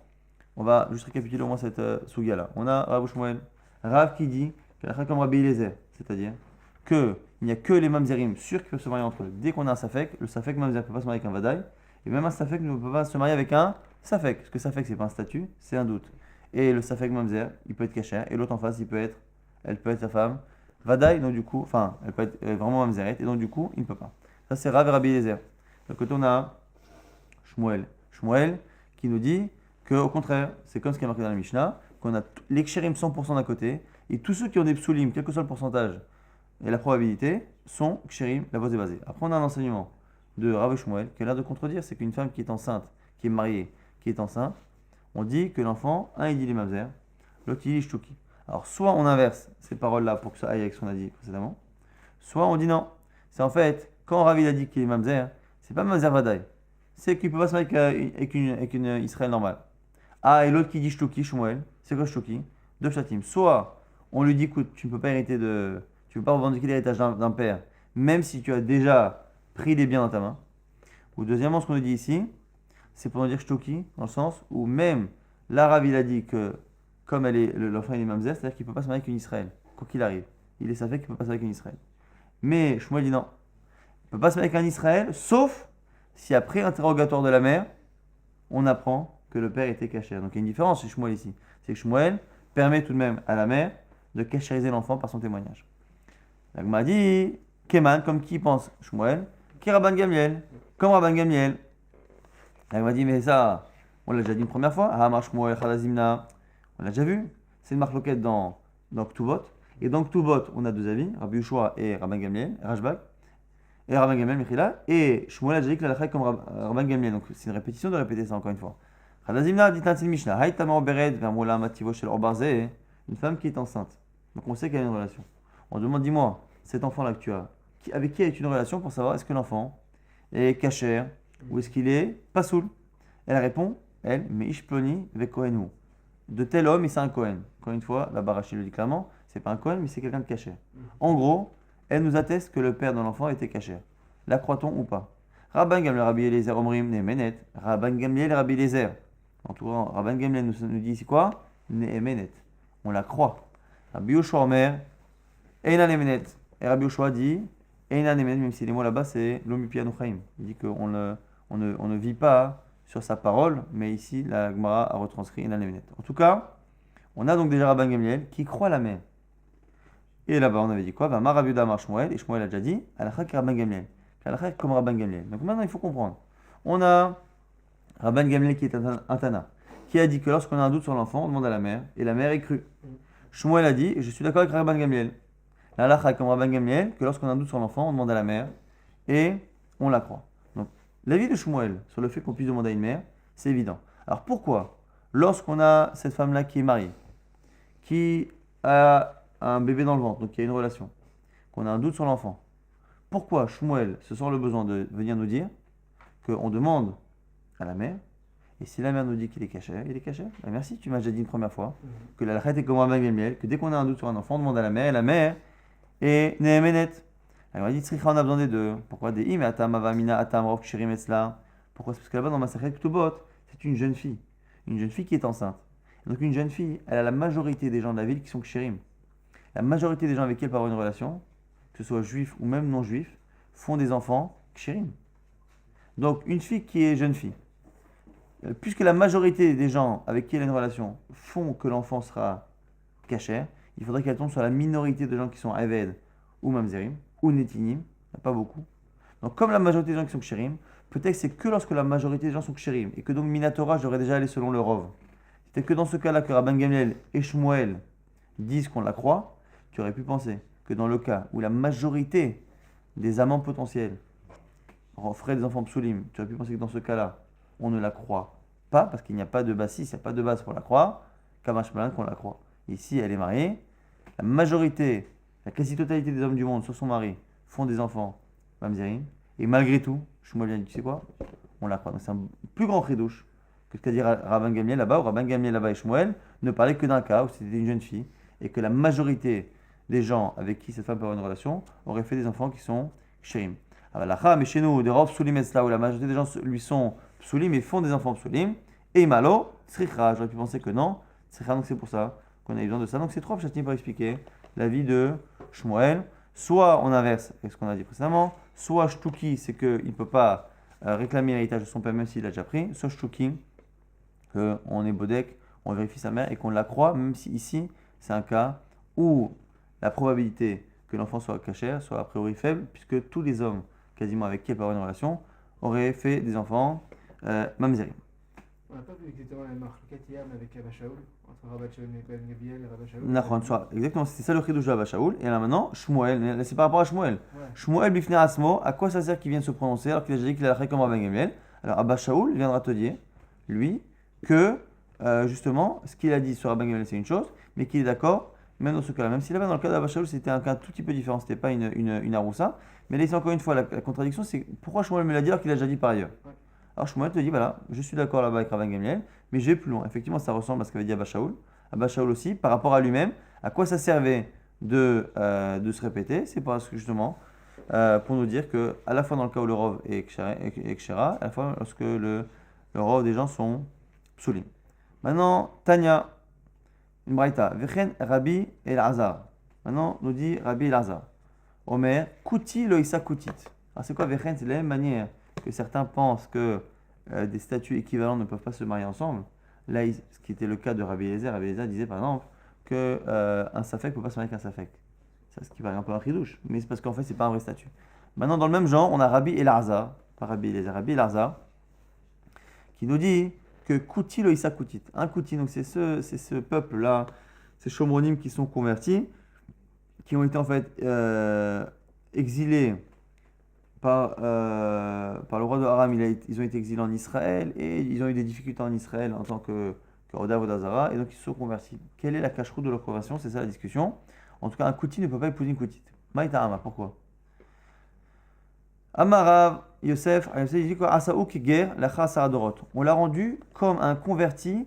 on va juste récapituler au moins cette Suga là. On a Rav Shmuel, Rav qui dit qu'elle a comme Rabbi Eliezer, c'est-à-dire qu'il n'y a que les mamzerim sûrs qui peuvent se marier entre eux. Dès qu'on a un safek, le safek mamzer ne peut pas se marier avec un vadaï, et même un safek ne peut pas se marier avec un safek. Parce que safek, c'est pas un statut, c'est un doute. Et le safek mamzer, il peut être caché, et l'autre en face, elle peut être sa femme. Vadaï, donc du coup, enfin, elle peut être vraiment mamzeret, et donc du coup, il ne peut pas. Ça, c'est Rav et Rabbi Eliezer. Donc, quand on a Shmuel qui nous dit qu'au contraire, c'est comme ce qui est marqué dans la Mishnah, qu'on a les kshérim 100% d'un côté, et tous ceux qui ont des psulim, quel que soit le pourcentage, et la probabilité sont kshérim, la voix est basée. Après, on a un enseignement de Rav et Shmuel qui a l'air de contredire, c'est qu'une femme qui est enceinte, qui est mariée, qui est enceinte, on dit que l'enfant, un il dit les mamzer, l'autre il dit les shtuki. Alors, soit on inverse ces paroles-là pour que ça aille avec ce qu'on a dit précédemment, soit on dit non. C'est en fait, quand Rav il a dit qu'il est mamzer, c'est pas mamzer vadaï, c'est qu'il ne peut pas se marier avec une Israël normale. Ah, et l'autre qui dit shtuki, Shmuel, c'est quoi shtuki? Deux chatim. Soit on lui dit, écoute, tu ne peux pas hériter tu ne peux pas revendiquer l'héritage d'un père, même si tu as déjà pris les biens dans ta main. Ou deuxièmement, ce qu'on nous dit ici, c'est pour nous dire shtuki, dans le sens où même l'arabe il a dit que, comme l'enfant est mamzer, c'est-à-dire qu'il ne peut pas se marier avec une Israël, quoi qu'il arrive. Il est savait qu'il ne peut pas se marier avec une Israël. Mais Shmuel dit non. Il ne peut pas se marier avec un Israël, sauf si après interrogatoire de la mère, on apprend que le père était caché. Donc il y a une différence chez Shmuel ici. C'est que Shmuel permet tout de même à la mère de cachériser l'enfant par son témoignage. La Gemara dit, Keman, comme qui pense Shmuel, qui Rabban Gamliel, comme Rabban Gamliel. La Gemara dit, mais ça, on l'a déjà dit une première fois, Hamar Shmuel Chadazimna, on l'a déjà vu. C'est une marque loquette dans Ktubot. Et dans Ktubot, on a deux avis, Rabbi Yoshua et Rabban Gamliel, Rashbag. Et Rabban Gamliel, Mechila, et Shmuel a déjà dit que la lacha est comme Rabban Gamliel. Donc c'est une répétition de répéter ça encore une fois. Chadazimna dit Tansil Mishnah, Haïtama Bered, Vermola Mativo Shel Orbarze, une femme qui est enceinte. Donc on sait qu'elle a une relation. On demande, dis-moi, cet enfant-là que tu as, avec qui as-tu une relation pour savoir est-ce que l'enfant est cachère ou est-ce qu'il est pas soul? Elle répond, elle, mais Ishploni Vekoenu. de tel homme et c'est un Cohen. Encore une fois, la Barachi le dit clairement, c'est pas un Cohen, mais c'est quelqu'un de caché. En gros, elle nous atteste que le père de l'enfant était caché. La croit-on ou pas? Rabban Gamliel, Rabbi Eliezer, Omrim, Nehemenet. Rabban Gamliel, Rabbi Eliezer. En tout cas, Rabban Gamliel nous dit ici quoi? Nehemenet. On la croit. Rabbi Yoshua Omer, Eina Nehemenet. Et Rabbi Yoshua dit, Eina Nehemenet, même si les mots là-bas c'est Lomupi Anuchaim. Il dit qu'on ne vit pas sur sa parole, mais ici la Gemara a retranscrit Eina Nehemenet. En tout cas, on a donc déjà Rabban Gamliel qui croit la mère. Et là-bas, on avait dit quoi? Mar Rabbi Yehuda Amar Shmuel, et Shmuel a déjà dit, Alachak Rabban Gamliel. Alachak comme Rabban Gamliel. Donc maintenant, il faut comprendre. On a Rabban Gamliel qui est un Tana, qui a dit que lorsqu'on a un doute sur l'enfant, on demande à la mère, et la mère est crue. Shmuel a dit, et je suis d'accord avec Rabban Gamliel. Alachak comme Rabban Gamliel, que lorsqu'on a un doute sur l'enfant, on demande à la mère, et on la croit. Donc, l'avis de Shmuel sur le fait qu'on puisse demander à une mère, c'est évident. Alors pourquoi, lorsqu'on a cette femme-là qui est mariée, qui a un bébé dans le ventre, donc il y a une relation, qu'on a un doute sur l'enfant, pourquoi Shmuel se sent le besoin de venir nous dire qu'on demande à la mère, et si la mère nous dit qu'il est caché, il est caché? Ben merci, tu m'as déjà dit une première fois que la halakha est comme Rabban Gamliel, que dès qu'on a un doute sur un enfant, on demande à la mère, et la mère est Nehemenet. Alors il dit, Tzricha, on a besoin des deux. Pourquoi des im, atam, avamina, atam, rov, kshirim, etzla? Pourquoi? C'est parce que là-bas, dans Masachet Ketubot, c'est une jeune fille qui est enceinte. Et donc une jeune fille, elle a la majorité des gens de la ville qui sont kshirim. La majorité des gens avec qui elle peut avoir une relation, que ce soit juif ou même non juif, font des enfants kshirim. Donc une fille qui est jeune fille, puisque la majorité des gens avec qui elle a une relation font que l'enfant sera kasher, il faudrait qu'elle tombe sur la minorité de gens qui sont aved ou mamzerim ou netinim, il n'y a pas beaucoup. Donc comme la majorité des gens qui sont kshirim, peut-être que c'est que lorsque la majorité des gens sont kshirim et que donc Minatora, j'aurais déjà allé selon le Rov. C'était que dans ce cas-là que Rabban Gamliel et Shmuel disent qu'on la croit. Tu aurais pu penser que dans le cas où la majorité des amants potentiels feraient des enfants psoulim, tu aurais pu penser que dans ce cas-là, on ne la croit pas, parce qu'il n'y a pas de basis, il n'y a pas de base pour la croire, Kamashmalan qu'on la croit. Ici, elle est mariée, la majorité, la quasi-totalité des hommes du monde, sur son mari, font des enfants mamzerim, et malgré tout, Shmuel vient dit, tu sais quoi? On la croit. Donc c'est un plus grand chidouche que ce qu'a dit Rabban Gamliel là-bas, où Rabban Gamliel là-bas et Shmuel ne parlaient que d'un cas où c'était une jeune fille, et que la majorité des gens avec qui cette femme peut avoir une relation auraient fait des enfants qui sont kshirim. Mais chez nous, des robes psulim là où la majorité des gens lui sont psulim et font des enfants psulim, et malo, tzricha, j'aurais pu penser que non, tzricha, donc c'est pour ça qu'on a besoin de ça. Donc c'est trois pshatim pour expliquer la vie de Shmuel. Soit on inverse avec ce qu'on a dit précédemment, soit shtuki, c'est qu'il ne peut pas réclamer l'héritage de son père même s'il l'a déjà pris, soit shtuki, qu'on est bodek, on vérifie sa mère et qu'on la croit, même si ici c'est un cas où la probabilité que l'enfant soit caché soit a priori faible, puisque tous les hommes quasiment avec qui elle peut avoir une relation auraient fait des enfants mamzerim. On n'a pas vu exactement la marque Katiam avec Abba Shaul, entre Rabba Shaul et Ben Gabriel et Rabba Shaul. Exactement, c'était ça le chidouche de Abba Shaul. Et là maintenant, Shmuel, c'est par rapport à Shmuel. Ouais. Shmuel bifner asmo, à quoi ça sert qu'il vienne se prononcer alors qu'il a déjà dit qu'il a la comme Rabban Gamliel? Alors Abba Shaul viendra te dire, lui, que justement, ce qu'il a dit sur Rabban Gamliel c'est une chose, mais qu'il est d'accord, même dans ce cas-là. Même si là-bas, dans le cas d'Abba Shaul, c'était un cas tout petit peu différent, c'était pas une aroussa. Mais là, ici, encore une fois, la contradiction, c'est pourquoi Shmuel me l'a dit alors qu'il a déjà dit par ailleurs. Ouais. Alors Shmuel te dit, voilà, je suis d'accord là-bas avec Rabban Gamliel, mais je vais plus loin. Effectivement, ça ressemble à ce qu'avait dit Abba Shaul. Abba Shaul aussi, par rapport à lui-même, à quoi ça servait de se répéter? C'est parce que justement, pour nous dire que à la fois dans le cas où le Rov est Kshera, à la fois lorsque le Rov des gens sont psulim. Maintenant, Tanya, une braïta, Vechen Rabbi El-Azar. Maintenant, nous dit Rabbi El-Azar. Omer, Kuti Loïsa Kutit. Alors c'est quoi Vechen? C'est de la même manière que certains pensent que des statuts équivalents ne peuvent pas se marier ensemble. Là, ce qui était le cas de Rabbi Eliezer disait par exemple qu'un safek ne peut pas se marier avec un safek. C'est ce qui paraît un peu un chidouche, mais c'est parce qu'en fait, c'est pas un vrai statut. Maintenant, dans le même genre, on a Rabbi El-Azar, pas Rabbi Eliezer, Rabbi El-Azar, qui nous dit que Kuti Loïsa Kutit. Un Kuti, donc c'est ce peuple-là, ces Shomronim qui sont convertis, qui ont été en fait exilés par le roi de Aram. Ils ont été exilés en Israël et ils ont eu des difficultés en Israël en tant que Oda Vodazara, et donc ils se sont convertis. Quelle est la cacheroute de leur conversion? C'est ça la discussion. En tout cas, un Kuti ne peut pas épouser une Kutite. Maïta'ama, pourquoi? Amarav Yosef, il dit quoi? Asaouk ger lacha saradorot. On l'a rendu comme un converti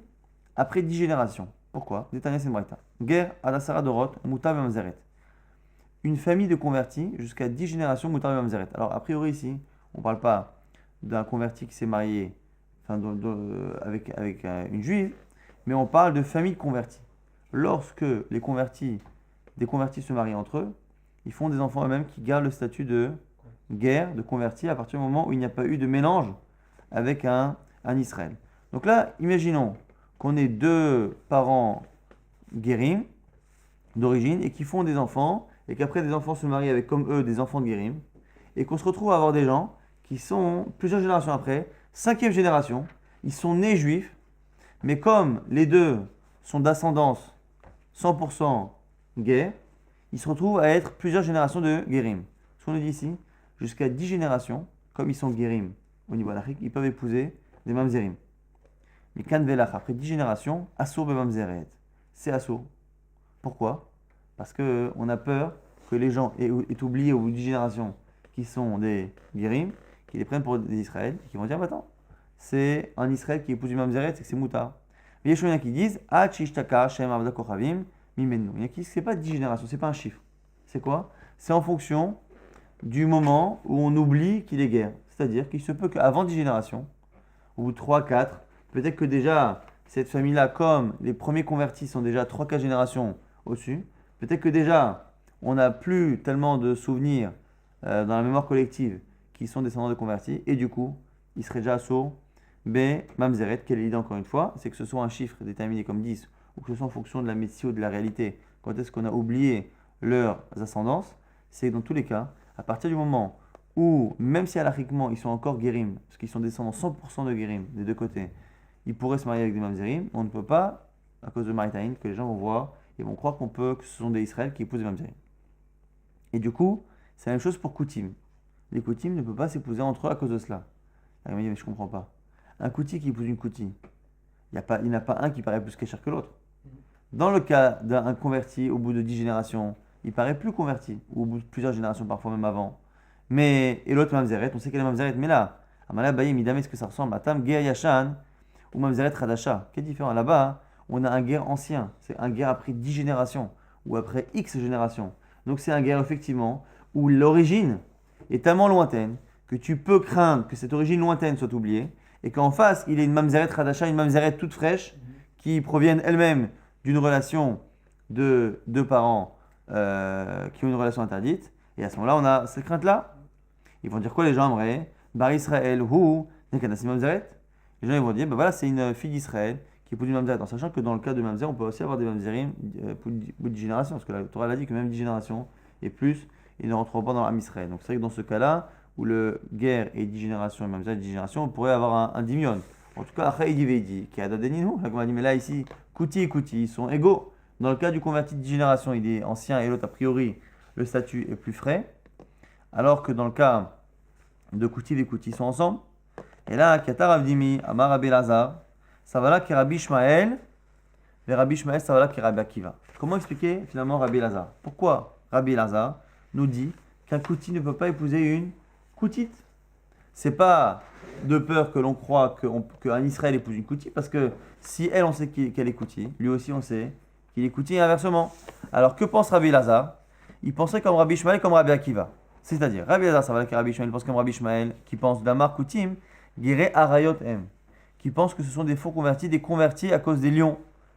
après 10 générations. Pourquoi? Détaillé, c'est une braïta. Guerre à la Sarah Dorot, Moutab et Mamzeret. Une famille de convertis jusqu'à 10 générations Moutab et Mamzeret. Alors, a priori, ici, on ne parle pas d'un converti qui s'est marié avec une juive, mais on parle de famille de convertis. Lorsque des convertis se marient entre eux, ils font des enfants eux-mêmes qui gardent le statut de guerre, de convertis, à partir du moment où il n'y a pas eu de mélange avec un Israël. Donc là, imaginons qu'on ait deux parents guérim d'origine et qui font des enfants, et qu'après des enfants se marient avec comme eux des enfants de guérim, et qu'on se retrouve à avoir des gens qui sont plusieurs générations après, 5e génération, ils sont nés juifs, mais comme les deux sont d'ascendance 100% guerre, ils se retrouvent à être plusieurs générations de guérim. Ce qu'on nous dit ici, jusqu'à 10 générations, comme ils sont guérim au niveau halachique, ils peuvent épouser des mamzerim. Mais kan velach, après 10 générations, assour be mamzeret. C'est assour. Pourquoi? Parce qu'on a peur que les gens aient oublié au bout de 10 générations qui sont des guérim, qui les prennent pour des Israël, et qui vont dire, bah attends, c'est un Israël qui épouse du mamzeret, c'est que c'est moutar. Mais il y a qui disent, ah chishtaka shem avda kochavim mimenu. Il y a qui disent que c'est pas 10 générations, c'est pas un chiffre. C'est quoi? C'est en fonction du moment où on oublie qu'il est guerre. C'est-à-dire qu'il se peut qu'avant 10 générations, ou 3, 4, peut-être que déjà cette famille-là, comme les premiers convertis sont déjà 3-4 générations au-dessus, peut-être que déjà on n'a plus tellement de souvenirs dans la mémoire collective qui sont descendants de convertis, et du coup, il serait déjà assaut B, mamzeret. Quelle est l'idée encore une fois? C'est que ce soit un chiffre déterminé comme 10, ou que ce soit en fonction de la médecine ou de la réalité, quand est-ce qu'on a oublié leurs ascendances, c'est que dans tous les cas, à partir du moment où, même si halachiquement ils sont encore guérim, parce qu'ils sont descendants 100% de guérim des deux côtés, ils pourraient se marier avec des mamzerim, on ne peut pas, à cause de Maritain, que les gens vont voir, ils vont croire que ce sont des Israël qui épousent des mamzerim. Et du coup, c'est la même chose pour Koutim. Les Koutim ne peuvent pas s'épouser entre eux à cause de cela. Il m'a dit, mais je ne comprends pas. Un Kouti qui épouse une Kouti, il n'y en a pas un qui paraît plus kécher que l'autre. Dans le cas d'un converti au bout de 10 générations, il paraît plus converti, ou au bout de plusieurs générations, parfois même avant. Mais, et l'autre mamzeret, on sait qu'elle est mamzeret, mais là, Amala Baye, Midame, est-ce que ça ressemble à Tam Ger Yashan ou mamzeret Radasha? Quel est différent? Là-bas, on a un guerre ancien, c'est un guerre après 10 générations, ou après X générations. Donc c'est un guerre effectivement où l'origine est tellement lointaine que tu peux craindre que cette origine lointaine soit oubliée, et qu'en face, il y ait une mamzeret Radasha, une mamzeret toute fraîche, qui proviennent elles-mêmes d'une relation de deux parents qui ont une relation interdite. Et à ce moment-là, on a cette crainte-là. Ils vont dire quoi les gens aimeraient? Bar Israël ou Nekanassim Mamzeret. Les gens ils vont dire, ben voilà, c'est une fille d'Israël qui épouse une Mamzeret. En sachant que dans le cas de Mamzer, on peut aussi avoir des Mamzerim pour 10 générations. Parce que la Torah a dit que même 10 générations et plus, ils ne rentreront pas dans l'âme Israël. Donc c'est vrai que dans ce cas-là, où le guerre est 10 générations et Mamzeret 10 générations, on pourrait avoir un dimion. En tout cas, Achaïdi Veidi, qui a Dadeninu. Comme on a dit, mais là ici, Kouti et Kouti, ils sont égaux. Dans le cas du converti de 10 générations, il est ancien et l'autre, a priori, le statut est plus frais. Alors que dans le cas de Kouti et Kouti sont ensemble. Et là, Katar Avdimi, Amar Rabbi Lazar, ça va là qui est Rabbi Ishmael, et Rabbi Ishmael, ça va là qui est Rabbi Akiva. Comment expliquer finalement Rabbi Lazar? Pourquoi Rabbi Lazar nous dit qu'un Kouti ne peut pas épouser une Koutite? C'est pas de peur que l'on croit qu'un Israël épouse une Kouti, parce que si elle, on sait qu'elle est Kouti, lui aussi on sait qu'il est Kouti et inversement. Alors que pense Rabbi Lazar? Il penserait comme Rabbi Ishmael, comme Rabbi Akiva. C'est-à-dire, Rabbi Lazar, ça va là Rabbi Ishmael pense comme Rabbi Ishmael, qui pense d'Amar Koutim, Gere Arayot M, qui pense que ce sont des faux convertis, des convertis à cause des lions.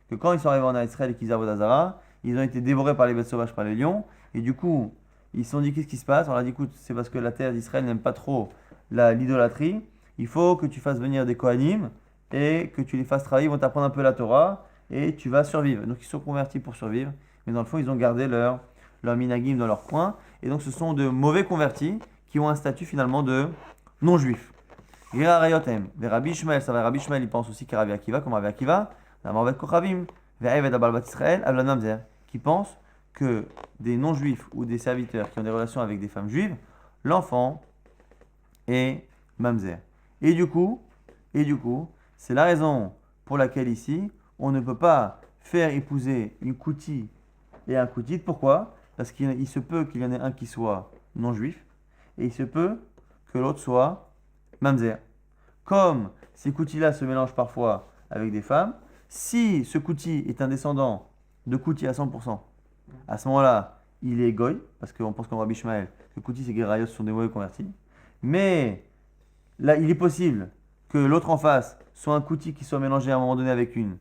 Que quand ils sont arrivés en Israël et qu'ils avaient Azara, ils ont été dévorés par les bêtes sauvages, par les lions, et du coup, ils se sont dit qu'est-ce qui se passe? On leur a dit écoute, c'est parce que la terre d'Israël n'aime pas trop l'idolâtrie, il faut que tu fasses venir des Kohanim et que tu les fasses travailler, ils vont t'apprendre un peu la Torah et tu vas survivre. Donc ils sont convertis pour survivre, mais dans le fond, ils ont gardé leur minagim dans leur coin. Et donc, ce sont de mauvais convertis qui ont un statut finalement de non-juifs. Rabbi Ishmael, ça va, Rabbi Ishmael, il pense aussi qu'il y a Rabbi Akiva, comme Rabbi Akiva, qui pense que des non-juifs ou des serviteurs qui ont des relations avec des femmes juives, l'enfant est mamzer. Et du coup, c'est la raison pour laquelle ici, on ne peut pas faire épouser une kouti et un koutite. Pourquoi? Parce qu'il se peut qu'il y en ait un qui soit non-juif, et il se peut que l'autre soit mamzer. Comme ces koutis-là se mélangent parfois avec des femmes, Si ce Kouti est un descendant de Kouti à 100%, à ce moment-là, il est Goy, parce qu'on pense comme Rabbi Ishmael, que Kouti et Gerayot sont des mauvais convertis. Mais là, il est possible que l'autre en face soit un Kouti qui soit mélangé à un moment donné avec une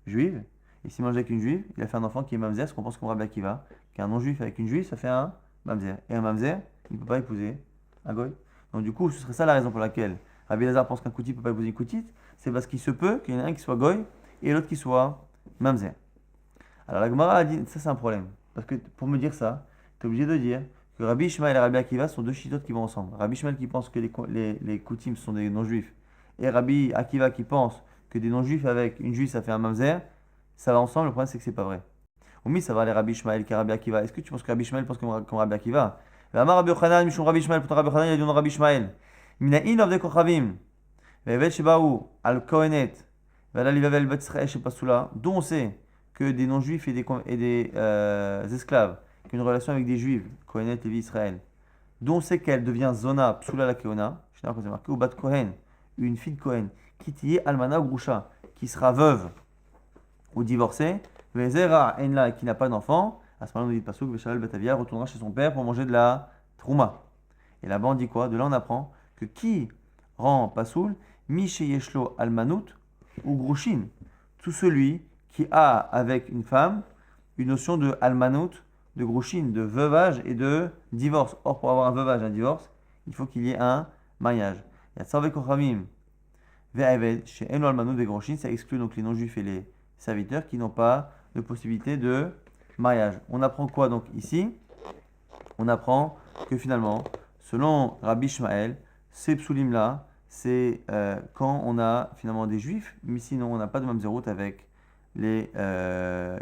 juive. Et s'il mélange avec une juive, il a fait un enfant qui est Mamzer, ce qu'on pense comme Rabbi Akiva, qu'un non-juif avec une juive, ça fait un Mamzer. Et un Mamzer, il ne peut pas épouser un Goy. Donc du coup, ce serait ça la raison pour laquelle Rabbi Lazar pense qu'un Kouti ne peut pas épouser une Koutite. C'est parce qu'il se peut qu'il y en ait un qui soit Goy et l'autre qui soit Mamzer. Alors la Gemara a dit, ça c'est un problème. Parce que pour me dire ça, tu es obligé de dire que Rabbi Ishmael et Rabbi Akiva sont deux chitotes qui vont ensemble. Rabbi Ishmael qui pense que les Koutim sont des non-juifs et Rabbi Akiva qui pense que des non-juifs avec une juive ça fait un Mamzer, ça va ensemble. Le problème c'est que c'est pas vrai. Omi, ça va les Rabbi Ishmael qui Rabbi Akiva. Est-ce que tu penses que Rabbi Ishmael pense comme Rabbi Akiva? Amar Rabbi Yochanan, Mishum Rabbi Ishmael, pour Rabbi Yochanan, il a dit non Rabbi Ishmael. Minaïn of de Kochavim, Ve'evet Shebaou, Al Kohenet, Ve'ala Livavel Bet Israël, Shepasula, d'où on sait que des non-juifs et des esclaves qui ont une relation avec des juifs, Kohenet et Israël, d'où on sait qu'elle devient Zona, Psula la Keona, je sais pas quand c'est marqué, ou Bat Kohen, une fille de Kohen, qui est Almana ou Grusha, qui sera veuve ou divorcée, Vezera Enla, qui n'a pas d'enfant, à ce moment-là, on dit Pasuk, Veshalal Betavia retournera chez son père pour manger de la Trouma. Et là-bas, on dit quoi? De là, on apprend que qui rend Pasoul, Mishe Yeshlo Almanut ou Grushin, tout celui qui a avec une femme une notion de Almanut, de Grushin, de veuvage et de divorce. Or, pour avoir un veuvage et un divorce, il faut qu'il y ait un mariage. Il y a Tzarve Kochamim, Ve'eved, chez Eno Almanut, Ve'grushin, ça exclut donc les non-juifs et les serviteurs qui n'ont pas de possibilité de mariage. On apprend quoi donc ici? On apprend que finalement, selon Rabbi Ishmael, ces psulim là, c'est quand on a finalement des juifs, mais sinon on n'a pas de mamzerut avec les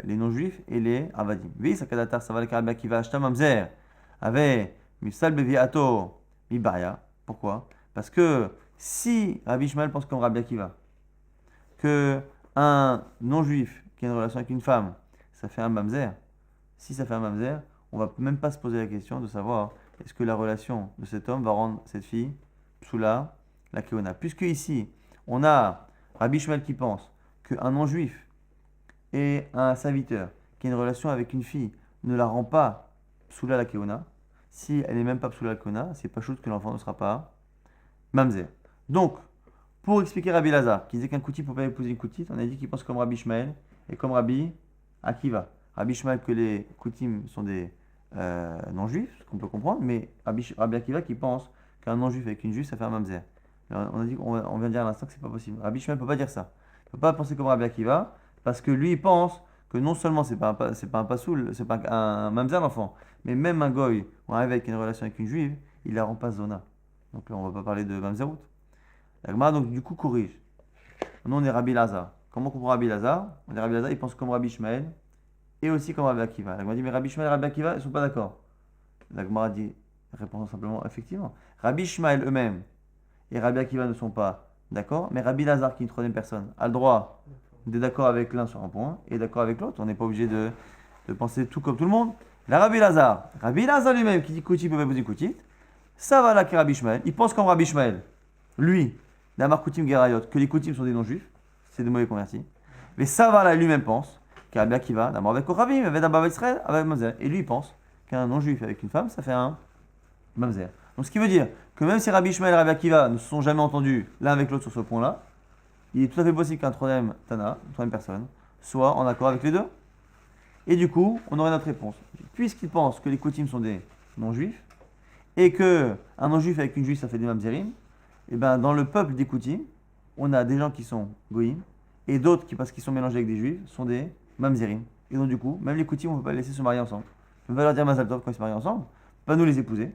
non-juifs et les avadim. Oui, ça kadatar, ça va le karabia qui va acheter mamzer avec mifsal beviato mibaria. Pourquoi? Parce que si Rabbi Ishmael pense comme Rabbi Akiva, que un non-juif qui a une relation avec une femme, ça fait un mamzer. Si ça fait un mamzer, on va même pas se poser la question de savoir est-ce que la relation de cet homme va rendre cette fille psula la keona. Puisque ici, on a Rabbi Ishmael qui pense qu'un non-juif et un serviteur qui a une relation avec une fille ne la rend pas psula la keona. Si elle n'est même pas psula la keona, c'est pas chose que l'enfant ne sera pas mamzer. Donc, pour expliquer Rabbi Lazar, qui disait qu'un kouti ne peut pas épouser une koutite, on a dit qu'il pense comme Rabbi Ishmael et comme Rabbi Akiva. Rabbi Ishmael que les koutim sont des non-juifs, ce qu'on peut comprendre, mais Rabbi Akiva qui pense qu'un non-juif avec une juive, ça fait un mamzer. Alors, on a dit, on vient de dire à l'instant que c'est pas possible. Rabbi Ishmael ne peut pas dire ça. Il ne peut pas penser comme Rabbi Akiva, parce que lui, il pense que non seulement c'est pas un pasoul, c'est pas un mamzer l'enfant, mais même un goy ou un évêque qui a une relation avec une juive, il la rend pas zona. Donc là, on ne va pas parler de mamzerout. La Gemara, donc, du coup, corrige. Nous, on est Rabbi Lazar. Comment on comprend Rabbi Lazar? On est Rabbi Lazar, il pense comme Rabbi Ishmael et aussi comme Rabbi Akiva. La Gemara dit, mais Rabbi Ishmael et Rabbi Akiva, ils ne sont pas d'accord. La Gemara dit, répond simplement, effectivement. Rabbi Ishmael eux-mêmes et Rabbi Akiva ne sont pas d'accord, mais Rabbi Lazar, qui est une troisième personne, a le droit d'être d'accord avec l'un sur un point et d'accord avec l'autre. On n'est pas obligé de penser tout comme tout le monde. La Rabbi Lazar lui-même, qui dit Kouti peut pas épouser Kouti, ça va là que Rabbi Ishmael. Il pense comme Rabbi Ishmael. Lui, Damar Koutim Gerayot, que les Koutim sont des non-juifs, c'est des mauvais convertis. Mais ça va là lui-même pense qu'un bien qui va, d'abord avec Kochavim, avec d'abord avec Israël, avec Mamzer. Et lui il pense qu'un non-juif avec une femme, ça fait un Mamzer. Donc ce qui veut dire que même si Rabbi Ishmael et Rabbi Akiva ne se sont jamais entendus l'un avec l'autre sur ce point-là, il est tout à fait possible qu'un troisième Tana, une troisième personne, soit en accord avec les deux. Et du coup, on aurait notre réponse. Puisqu'il pense que les Koutim sont des non-juifs, et que un non-juif avec une juive, ça fait des Mamzerim, et bien dans le peuple des Koutim, on a des gens qui sont Goïm, et d'autres qui, parce qu'ils sont mélangés avec des juifs, sont des Mamzerim. Et donc du coup, même les Koutim, on ne peut pas les laisser se marier ensemble. On va leur dire Mazal Tov quand ils se marient ensemble, pas nous les épouser.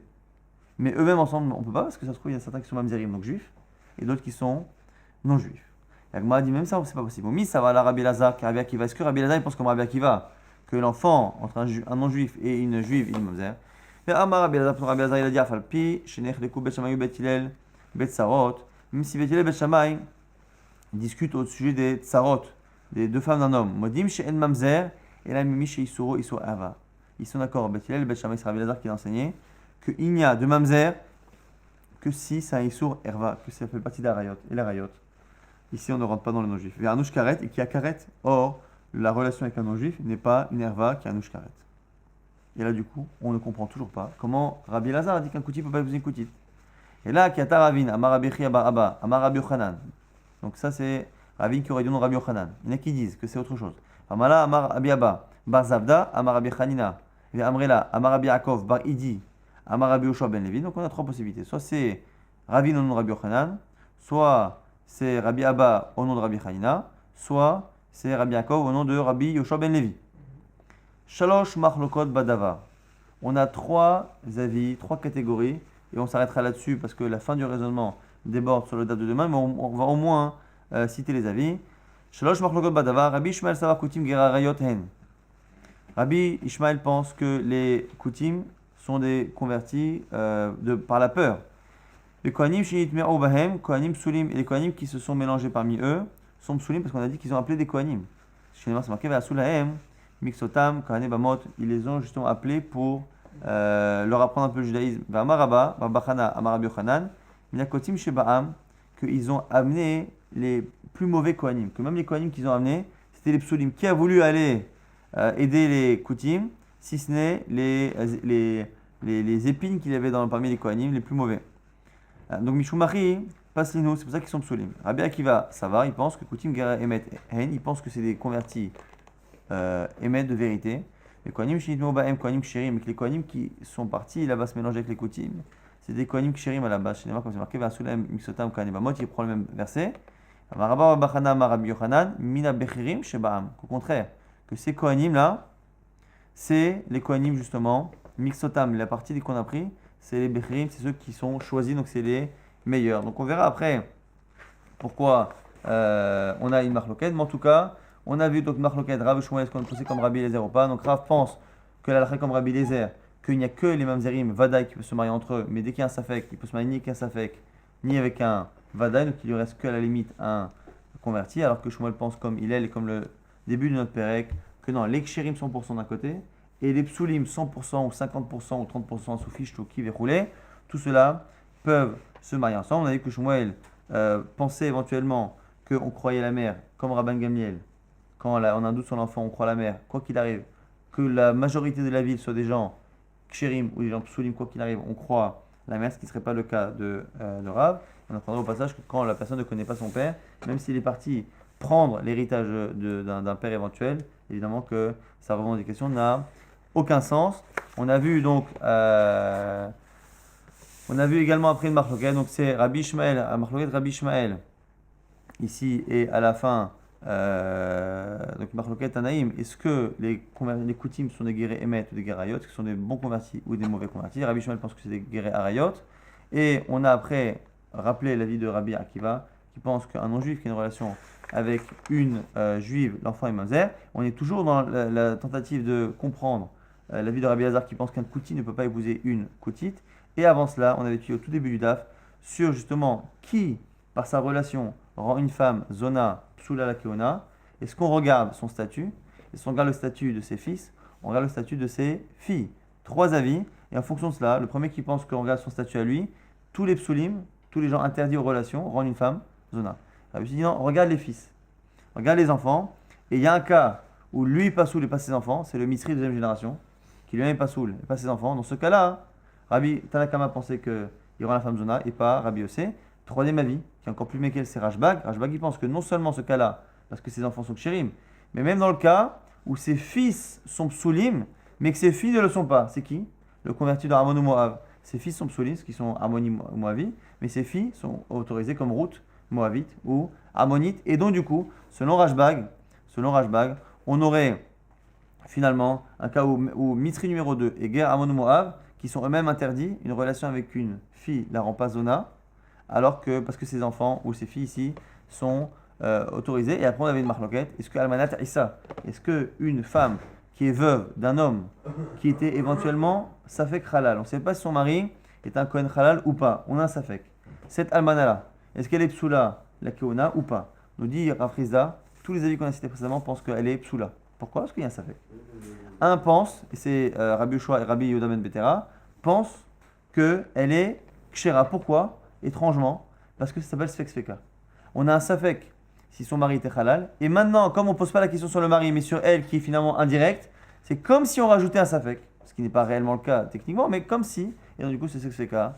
Mais eux-mêmes ensemble, on ne peut pas, parce que ça se trouve, il y a certains qui sont Mamzerim, donc juifs, et d'autres qui sont non-juifs. La Gemara dit même ça, c'est pas possible. Mais ça va la Rabbi Lazar, car Rabbi Akiva. Est-ce que Rabbi Lazar il pense comme Rabbi Akiva que l'enfant entre un non-juif et une juive, il est Mamzer? Mais Amar Rabbi Lazar, il a dit Afalpi, Shenech Lekou Bet Shammai Bet Hillel Bet Sarot. Même si Bet Hillel Bet Shammai discute au sujet des tsarot, des deux femmes d'un homme. Modim She'en Mamzer, et là Mimi She'isuro Isur Ava. Ils sont d'accord, Bet Hillel Bet Shammai, c'est Rabbi Lazar qui l'a enseigné, qu'il n'y a de Mamzer que si c'est un Isur Erva, que ça fait partie d'Arayot. Et l'Arayot. Ici, on ne rentre pas dans le non-juif. Il y a un nouche karet et qui a karet. Or, la relation avec un non-juif n'est pas une erva qui a un nouche karet. Et là, du coup, on ne comprend toujours pas comment Rabbi Elazar a dit qu'un koutit ne peut pas épouser une koutite. Et là, Kiata Ravin, Amar Rabbi Chia bar Abba, Amar Rabbi Yochanan. Donc ça, c'est Ravin qui aurait dit non Rabbi Yochanan. Il y en a qui disent que c'est autre chose. Amala, Amar Rabbi Abba, bar Zavda, Amar Rabbi Chanina. Et Amrela, Amar Rabbi Yaakov, bar Idi, Amar Rabbi Yoshua ben Levi. Donc on a trois possibilités. Soit c'est Ravin au nom de Rabbi Yochanan, soit c'est Rabbi Abba au nom de Rabbi Chanina, soit c'est Rabbi Yaakov au nom de Rabbi Yoshua ben Levi. Shalosh machlokot badavar. On a trois avis, trois catégories, et on s'arrêtera là-dessus parce que la fin du raisonnement déborde sur le date de demain, mais on va au moins citer les avis. Shalosh machlokot badavar. Rabbi Ishmael savar kutim gera rayot hen. Rabbi Ishmael pense que les kutim sont des convertis par la peur. Les kohanim shinit me'o bahem, kohanim psulim, et les kohanim qui se sont mélangés parmi eux sont psulim parce qu'on a dit qu'ils ont appelé des kohanim. Chez c'est marqué ve'asulahem. Mixotam, Kahane Bamot, ils les ont justement appelés pour leur apprendre un peu le judaïsme. Amaraba, Barbachana, Amarabi Yochanan, Minakotim Shebaam, qu'ils ont amené les plus mauvais Kohanim, que même les Kohanim qu'ils ont amenés, c'était les Psulim. Qui a voulu aller aider les Koutim, si ce n'est les épines qu'il y avait parmi les Kohanim, les plus mauvais. Donc Mishumari, Paslino, c'est pour ça qu'ils sont Psulim. Rabbi Akiva, ça va, il pense que Koutim Gera Emet Hen, il pense que c'est des convertis. Émettre de vérité. Les Kohanim Shinitmo Baem, Kohanim Ksherim, les Kohanim qui sont partis là-bas se mélanger avec les Koutim, c'est des Kohanim Ksherim à la base. Chez les marques, comme c'est marqué, Vasulem Mixotam Kohanim Bamot, il prend le même verset. Amaraba Bachana Marabi Yochanan, Mina Bechirim Shebaam. Au contraire, que ces Kohanim là, c'est les Kohanim justement, Mixotam, la partie qu'on a pris, c'est les Bechirim, c'est ceux qui sont choisis, donc c'est les meilleurs. Donc on verra après pourquoi on a une marloquette, mais en tout cas, on a vu donc Marloquet, Rav Shmuel, est-ce qu'on est poussé comme Rabbi Eliezer ou pas. Donc Rav pense que la halakha comme Rabbi Eliezer, qu'il n'y a que les mamzerim, Vadaï, qui peuvent se marier entre eux, mais dès qu'il y a un safek, il peut se marier ni avec un safek, ni avec un Vadaï, donc il lui reste qu'à la limite un converti, alors que Shmuel pense comme il est, et comme le début de notre Pérec, que non, les kshérim 100% d'un côté, et les psulim 100% ou 50% ou 30% sous fiche, tout qui verroulé, tout cela peuvent se marier ensemble. On a dit que Shmuel pensait éventuellement qu'on croyait la mère, comme Rabban Gamliel. Quand on a un doute sur l'enfant, on croit la mère, quoi qu'il arrive, que la majorité de la ville soit des gens kshérim ou des gens psulim, quoi qu'il arrive, on croit la mère, ce qui ne serait pas le cas de Rav. On apprendra au passage que quand la personne ne connaît pas son père, même s'il est parti prendre l'héritage d'un père éventuel, évidemment que sa revendication n'a aucun sens. On a vu donc, on a vu également après une marloquette, donc c'est Rabbi Ishmael, marloquette Rabbi Ishmael, ici et à la fin. Donc Marloquet Anaïm, est-ce que les Koutim sont des guérés Emet ou des guérés Arayot, est-ce que ce sont des bons convertis ou des mauvais convertis? Rabbi Shmuel pense que c'est des guérés Arayot. Et on a après rappelé l'avis de Rabbi Akiva qui pense qu'un non-juif qui a une relation avec une juive, l'enfant est mamzer. On est toujours dans la tentative de comprendre l'avis de Rabbi Hazar qui pense qu'un Kouti ne peut pas épouser une Koutite. Et avant cela, on avait dit au tout début du DAF sur justement qui, par sa relation, rend une femme Zona Psula la Keona. Est-ce qu'on regarde son statut? Est-ce qu'on regarde le statut de ses fils? On regarde le statut de ses filles. Trois avis. Et en fonction de cela, le premier qui pense qu'on regarde son statut à lui, tous les psulim, tous les gens interdits aux relations, rendent une femme Zona. Alors, je me suis dit non, regarde les fils. Regarde les enfants. Et il y a un cas où lui pas soul et pas ses enfants. C'est le Misri de deuxième génération. Qui lui-même pas soul et pas ses enfants. Dans ce cas-là, Rabbi Tanakama pensait qu'il rend la femme Zona et pas Rabbi Yossé. Troisième avis, qui est encore plus méquel, c'est Rashbag. Rashbag, il pense que non seulement ce cas-là, parce que ses enfants sont kshérim, mais même dans le cas où ses fils sont psulim, mais que ses filles ne le sont pas. C'est qui? Le converti de Ammon ou Moav. Ses fils sont psulim, ce qui sont Ammoni ou Moavi, mais ses filles sont autorisées comme Ruth, Moavite ou Ammonite. Et donc, du coup, selon Rashbag, on aurait finalement un cas où Mitri numéro 2 et Ger Ammon ou Moav, qui sont eux-mêmes interdits, une relation avec une fille la rend pas zona, alors que, parce que ses enfants ou ses filles ici sont autorisés. Et après on avait une marloquette. Est-ce que Almanat Issa, est-ce qu'une femme qui est veuve d'un homme qui était éventuellement Safek Halal, on ne sait pas si son mari est un Kohen Halal ou pas, on a un Safek. Cette Almanala, est-ce qu'elle est Psula, la Keona ou pas? Nous dit Rafrizda, tous les avis qu'on a cités précédemment pensent qu'elle est Psula. Pourquoi? Parce qu'il y a un Safek. Un pense, et c'est Rabbi Yoshua et Rabbi Yehuda ben Betera, pense qu'elle est Kshera. Pourquoi? Étrangement, parce que ça s'appelle Sfek Sfeka. On a un Safek si son mari était halal. Et maintenant, comme on pose pas la question sur le mari, mais sur elle, qui est finalement indirecte, c'est comme si on rajoutait un safek. Ce qui n'est pas réellement le cas techniquement, mais comme si. Et donc, du coup, c'est ce que c'est cas.